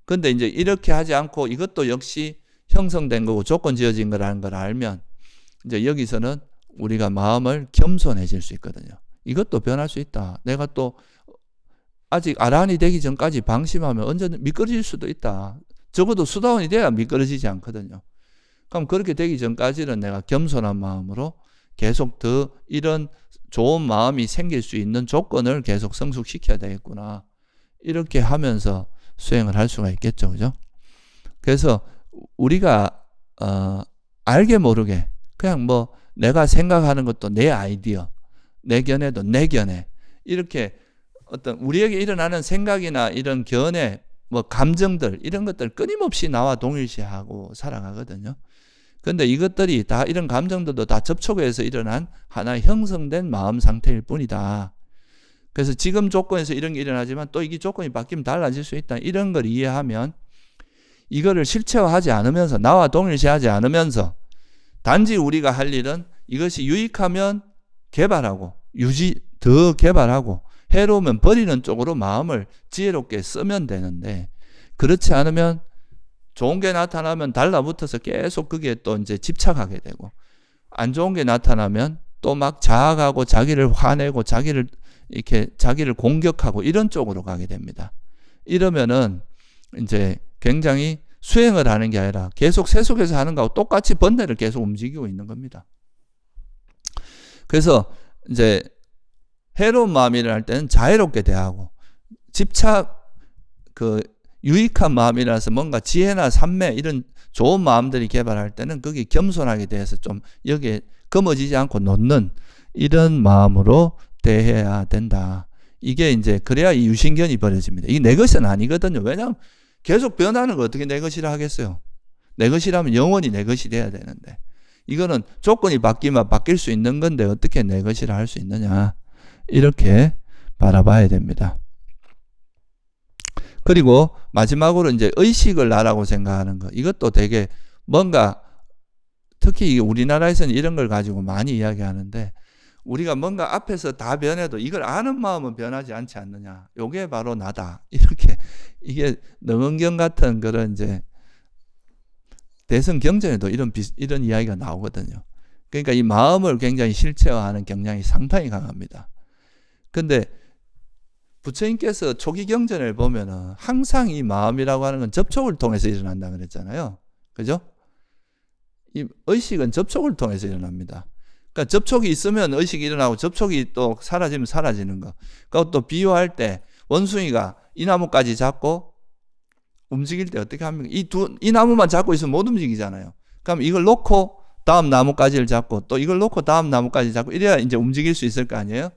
근데 이제 이렇게 하지 않고 이것도 역시 형성된 거고 조건 지어진 거라는 걸 알면 이제 여기서는 우리가 마음을 겸손해질 수 있거든요. 이것도 변할 수 있다. 내가 또 아직 아란이 되기 전까지 방심하면 언제든 미끄러질 수도 있다. 적어도 수다원이 돼야 미끄러지지 않거든요. 그럼 그렇게 되기 전까지는 내가 겸손한 마음으로 계속 더 이런 좋은 마음이 생길 수 있는 조건을 계속 성숙시켜야 되겠구나. 이렇게 하면서 수행을 할 수가 있겠죠. 그죠? 그래서 우리가 알게 모르게 그냥 내가 생각하는 것도 내 아이디어, 내 견해도 내 견해 이렇게 어떤 우리에게 일어나는 생각이나 이런 견해, 감정들 이런 것들 끊임없이 나와 동일시하고 살아가거든요. 근데 이것들이 다 이런 감정들도 다 접촉에서 일어난 하나의 형성된 마음 상태일 뿐이다. 그래서 지금 조건에서 이런 게 일어나지만 또 이게 조건이 바뀌면 달라질 수 있다. 이런 걸 이해하면 이거를 실체화하지 않으면서 나와 동일시하지 않으면서 단지 우리가 할 일은 이것이 유익하면 개발하고 더 개발하고 해로우면 버리는 쪽으로 마음을 지혜롭게 쓰면 되는데 그렇지 않으면 좋은 게 나타나면 달라붙어서 계속 그게 또 이제 집착하게 되고 안 좋은 게 나타나면 또 막 자학하고 자기를 화내고 자기를 공격하고 이런 쪽으로 가게 됩니다. 이러면은 이제 굉장히 수행을 하는 게 아니라 계속 세속에서 하는 거하고 똑같이 번뇌를 계속 움직이고 있는 겁니다. 그래서 이제 해로운 마음이 일어날 때는 자유롭게 대하고 유익한 마음이라서 뭔가 지혜나 산매 이런 좋은 마음들이 개발할 때는 거기 겸손하게 대해서 좀 여기에 검어지지 않고 놓는 이런 마음으로 대해야 된다. 이게 이제 그래야 이 유신견이 벌어집니다. 이게 내 것은 아니거든요. 왜냐하면 계속 변하는 거 어떻게 내 것이라 하겠어요. 내 것이라면 영원히 내 것이 돼야 되는데 이거는 조건이 바뀌면 바뀔 수 있는 건데 어떻게 내 것이라 할 수 있느냐. 이렇게 바라봐야 됩니다. 그리고 마지막으로 이제 의식을 나라고 생각하는 거. 이것도 되게 뭔가 특히 우리나라에서는 이런 걸 가지고 많이 이야기하는데 우리가 뭔가 앞에서 다 변해도 이걸 아는 마음은 변하지 않지 않느냐. 요게 바로 나다. 이게 능언경 같은 그런 이제 대선 경전에도 이런 이야기가 나오거든요. 그러니까 이 마음을 굉장히 실체화하는 경향이 상당히 강합니다. 근데 부처님께서 초기 경전을 보면은 항상 이 마음이라고 하는 건 접촉을 통해서 일어난다 그랬잖아요. 그죠? 이 의식은 접촉을 통해서 일어납니다. 그러니까 접촉이 있으면 의식이 일어나고 접촉이 또 사라지면 사라지는 거. 그것도 비유할 때 원숭이가 이 나뭇가지 잡고 움직일 때 어떻게 합니까? 이 나무만 잡고 있으면 못 움직이잖아요. 그럼 이걸 놓고 다음 나무까지를 잡고 또 이걸 놓고 다음 나무까지 잡고 이래야 이제 움직일 수 있을 거 아니에요?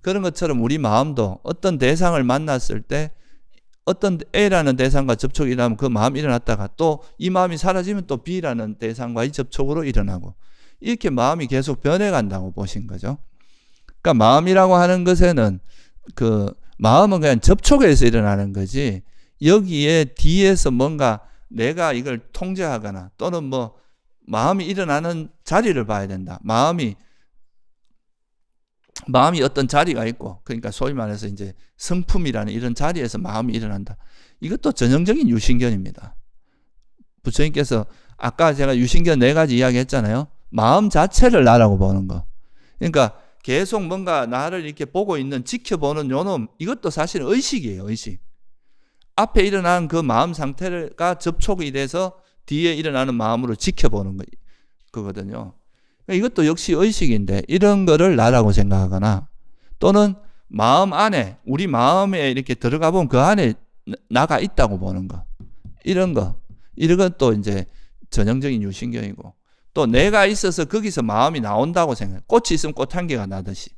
그런 것처럼 우리 마음도 어떤 대상을 만났을 때 어떤 A라는 대상과 접촉이 일어나면 그 마음이 일어났다가 또 이 마음이 사라지면 또 B라는 대상과의 접촉으로 일어나고 이렇게 마음이 계속 변해간다고 보신 거죠. 그러니까 마음이라고 하는 것에는 그 마음은 그냥 접촉에서 일어나는 거지 여기에 뒤에서 뭔가 내가 이걸 통제하거나 또는 뭐 마음이 일어나는 자리를 봐야 된다. 마음이 어떤 자리가 있고 그러니까 소위 말해서 이제 성품이라는 이런 자리에서 마음이 일어난다. 이것도 전형적인 유신견입니다. 부처님께서 아까 제가 유신견 4가지 이야기했잖아요. 마음 자체를 나라고 보는 거. 그러니까 계속 뭔가 나를 이렇게 보고 있는 지켜보는 요놈 이것도 사실은 의식이에요. 의식. 앞에 일어나는 그 마음 상태가 접촉이 돼서 뒤에 일어나는 마음으로 지켜보는 거거든요. 이것도 역시 의식인데 이런 거를 나라고 생각하거나 또는 마음 안에 우리 마음에 이렇게 들어가 보면 그 안에 나가 있다고 보는 거 이런 것도 이제 전형적인 유신견이고 또 내가 있어서 거기서 마음이 나온다고 생각해. 꽃이 있으면 꽃향기가 나듯이.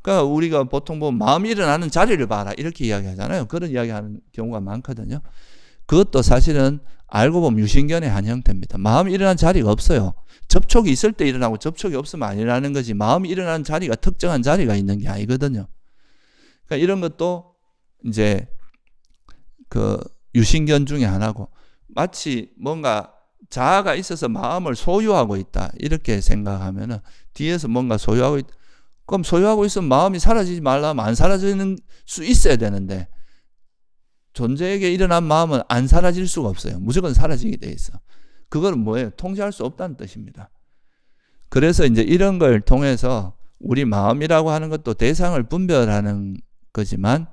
그러니까 우리가 보통 보면 마음이 일어나는 자리를 봐라 이렇게 이야기하잖아요. 그런 이야기하는 경우가 많거든요. 그것도 사실은 알고 보면 유신견의 한 형태입니다. 마음이 일어나는 자리가 없어요. 접촉이 있을 때 일어나고 접촉이 없으면 안 일어나는 거지 마음이 일어나는 자리가 특정한 자리가 있는 게 아니거든요. 그러니까 이런 것도 이제 그 유신견 중에 하나고 마치 뭔가 자아가 있어서 마음을 소유하고 있다 이렇게 생각하면은 뒤에서 뭔가 소유하고 있다. 그럼 소유하고 있으면 마음이 사라지지 말라면 안 사라지는 수 있어야 되는데 존재에게 일어난 마음은 안 사라질 수가 없어요. 무조건 사라지게 돼 있어. 그건 뭐예요? 통제할 수 없다는 뜻입니다. 그래서 이제 이런 걸 통해서 우리 마음이라고 하는 것도 대상을 분별하는 거지만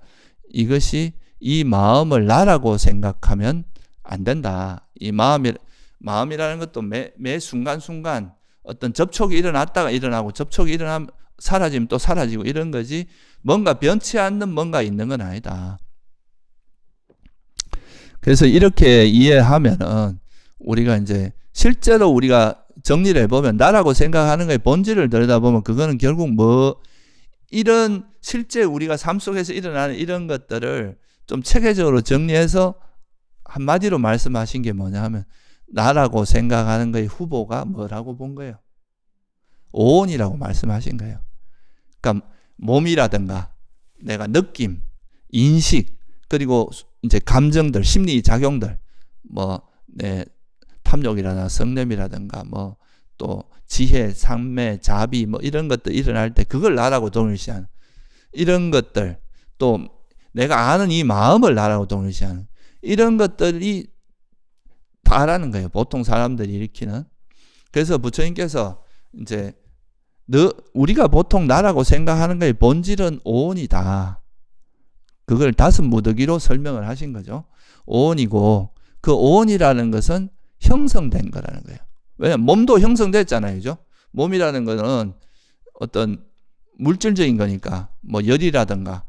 이것이 이 마음을 나라고 생각하면 안 된다. 이 마음이라는 것도 매 순간순간 어떤 접촉이 일어났다가 일어나고 접촉이 일어나면 사라지면 또 사라지고 이런 거지 뭔가 변치 않는 뭔가 있는 건 아니다. 그래서 이렇게 이해하면은 우리가 이제 실제로 우리가 정리를 해보면 나라고 생각하는 거의 본질을 들여다보면 그거는 결국 뭐 이런 실제 우리가 삶 속에서 일어나는 이런 것들을 좀 체계적으로 정리해서 한마디로 말씀하신 게 뭐냐 하면 나라고 생각하는 거의 후보가 뭐라고 본 거예요? 오온이라고 말씀하신 거예요. 그러니까 몸이라든가 내가 느낌, 인식 그리고 이제 감정들, 심리 작용들 뭐 내 탐욕이라든가 성냄이라든가 뭐 또 지혜, 상매, 자비 뭐 이런 것들 일어날 때 그걸 나라고 동일시하는 이런 것들 또 내가 아는 이 마음을 나라고 동일시하는 이런 것들이 다라는 거예요. 보통 사람들이 일으키는. 그래서 부처님께서 이제 우리가 보통 나라고 생각하는 거의 본질은 오온이다. 그걸 5무더기로 설명을 하신 거죠. 오온이고 그 오온이라는 것은 형성된 거라는 거예요. 왜냐하면 몸도 형성됐잖아요. 그죠? 몸이라는 거는 어떤 물질적인 거니까 뭐 열이라든가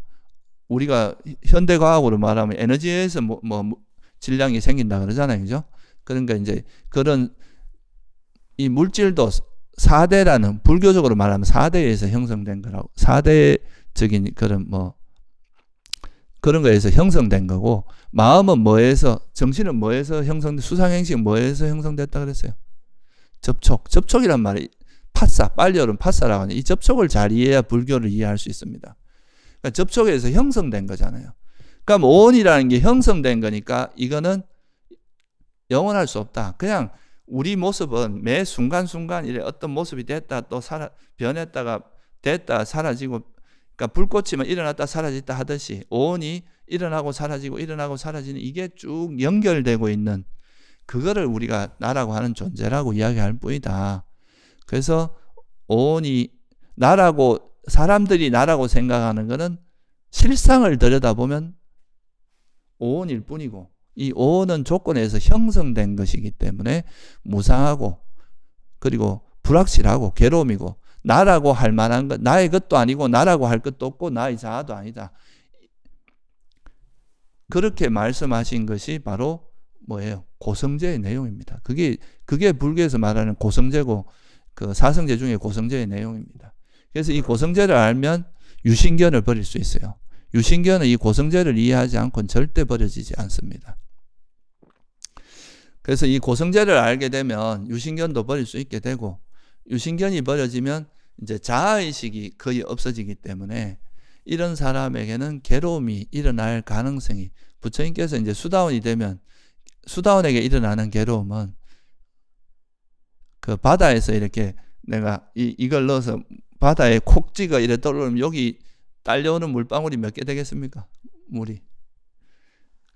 우리가 현대과학으로 말하면 에너지에서 뭐 질량이 생긴다 그러잖아요. 그죠? 그러니까 이제 그런 이 물질도 4대라는 불교적으로 말하면 4대에서 형성된 거라고 4대적인 그런 뭐 그런 거에서 형성된 거고 마음은 뭐에서 정신은 뭐에서 형성된 수상행식은 뭐에서 형성됐다 그랬어요. 접촉이란 말이 파사 빨리 어른 파사라고 하는 이 접촉을 잘 이해해야 불교를 이해할 수 있습니다. 그러니까 접촉에서 형성된 거잖아요. 그러니까 오온이라는 게 형성된 거니까 이거는 영원할 수 없다. 그냥 우리 모습은 매 순간순간 이래 어떤 모습이 됐다 또 변했다가 됐다 사라지고 그러니까 불꽃이면 일어났다 사라졌다 하듯이 오온이 일어나고 사라지고 일어나고 사라지는 이게 쭉 연결되고 있는 그거를 우리가 나라고 하는 존재라고 이야기할 뿐이다. 그래서 오온이 나라고 사람들이 나라고 생각하는 거는 실상을 들여다보면 오온일 뿐이고 이 오온은 조건에서 형성된 것이기 때문에 무상하고 그리고 불확실하고 괴로움이고 나라고 할 만한 것, 나의 것도 아니고 나라고 할 것도 없고 나의 자아도 아니다. 그렇게 말씀하신 것이 바로 뭐예요? 고성제의 내용입니다. 그게 불교에서 말하는 고성제고 그 사성제 중에 고성제의 내용입니다. 그래서 이 고성제를 알면 유신견을 버릴 수 있어요. 유신견은 이 고성제를 이해하지 않고는 절대 버려지지 않습니다. 그래서 이 고성제를 알게 되면 유신견도 버릴 수 있게 되고, 유신견이 버려지면 이제 자아의식이 거의 없어지기 때문에 이런 사람에게는 괴로움이 일어날 가능성이, 부처님께서 이제 수다원이 되면 수다원에게 일어나는 괴로움은 그 바다에서 이렇게 내가 이걸 넣어서 바다에 콕 찍어 이래 떨어오면 여기 딸려오는 물방울이 몇 개 되겠습니까? 물이.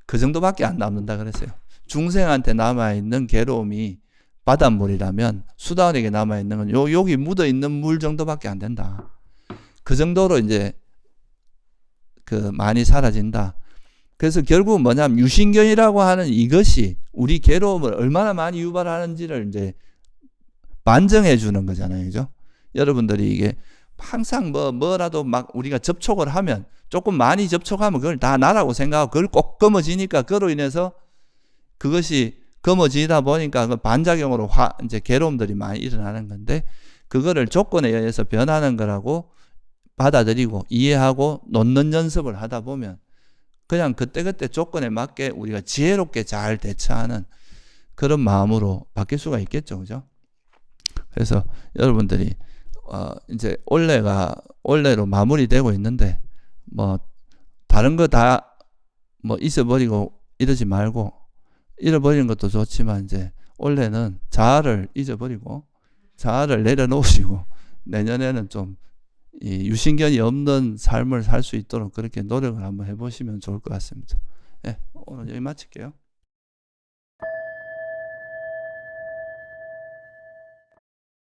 그 정도밖에 안 남는다 그랬어요. 중생한테 남아있는 괴로움이 바닷물이라면 수다원에게 남아있는 건 여기 묻어있는 물 정도밖에 안 된다. 그 정도로 이제 그 많이 사라진다. 그래서 결국은 뭐냐면 유신견이라고 하는 이것이 우리 괴로움을 얼마나 많이 유발하는지를 이제 반증해 주는 거잖아요. 그죠? 여러분들이 이게 항상 뭐라도 막 우리가 접촉을 하면 조금 많이 접촉하면 그걸 다 나라고 생각하고 그걸 꼭 검어지니까 그로 인해서 그것이 검어지다 보니까 그 반작용으로 이제 괴로움들이 많이 일어나는 건데, 그거를 조건에 의해서 변하는 거라고 받아들이고 이해하고 놓는 연습을 하다 보면 그냥 그때그때 조건에 맞게 우리가 지혜롭게 잘 대처하는 그런 마음으로 바뀔 수가 있겠죠. 그죠? 그래서 여러분들이 이제 올해로 마무리되고 있는데 뭐 다른 거 다 뭐 잊어버리고 이러지 말고, 잃어버리는 것도 좋지만 이제 올해는 자아를 잊어버리고 자아를 내려놓으시고 내년에는 좀 이 유신견이 없는 삶을 살 수 있도록 그렇게 노력을 한번 해보시면 좋을 것 같습니다. 네, 오늘 여기 마칠게요.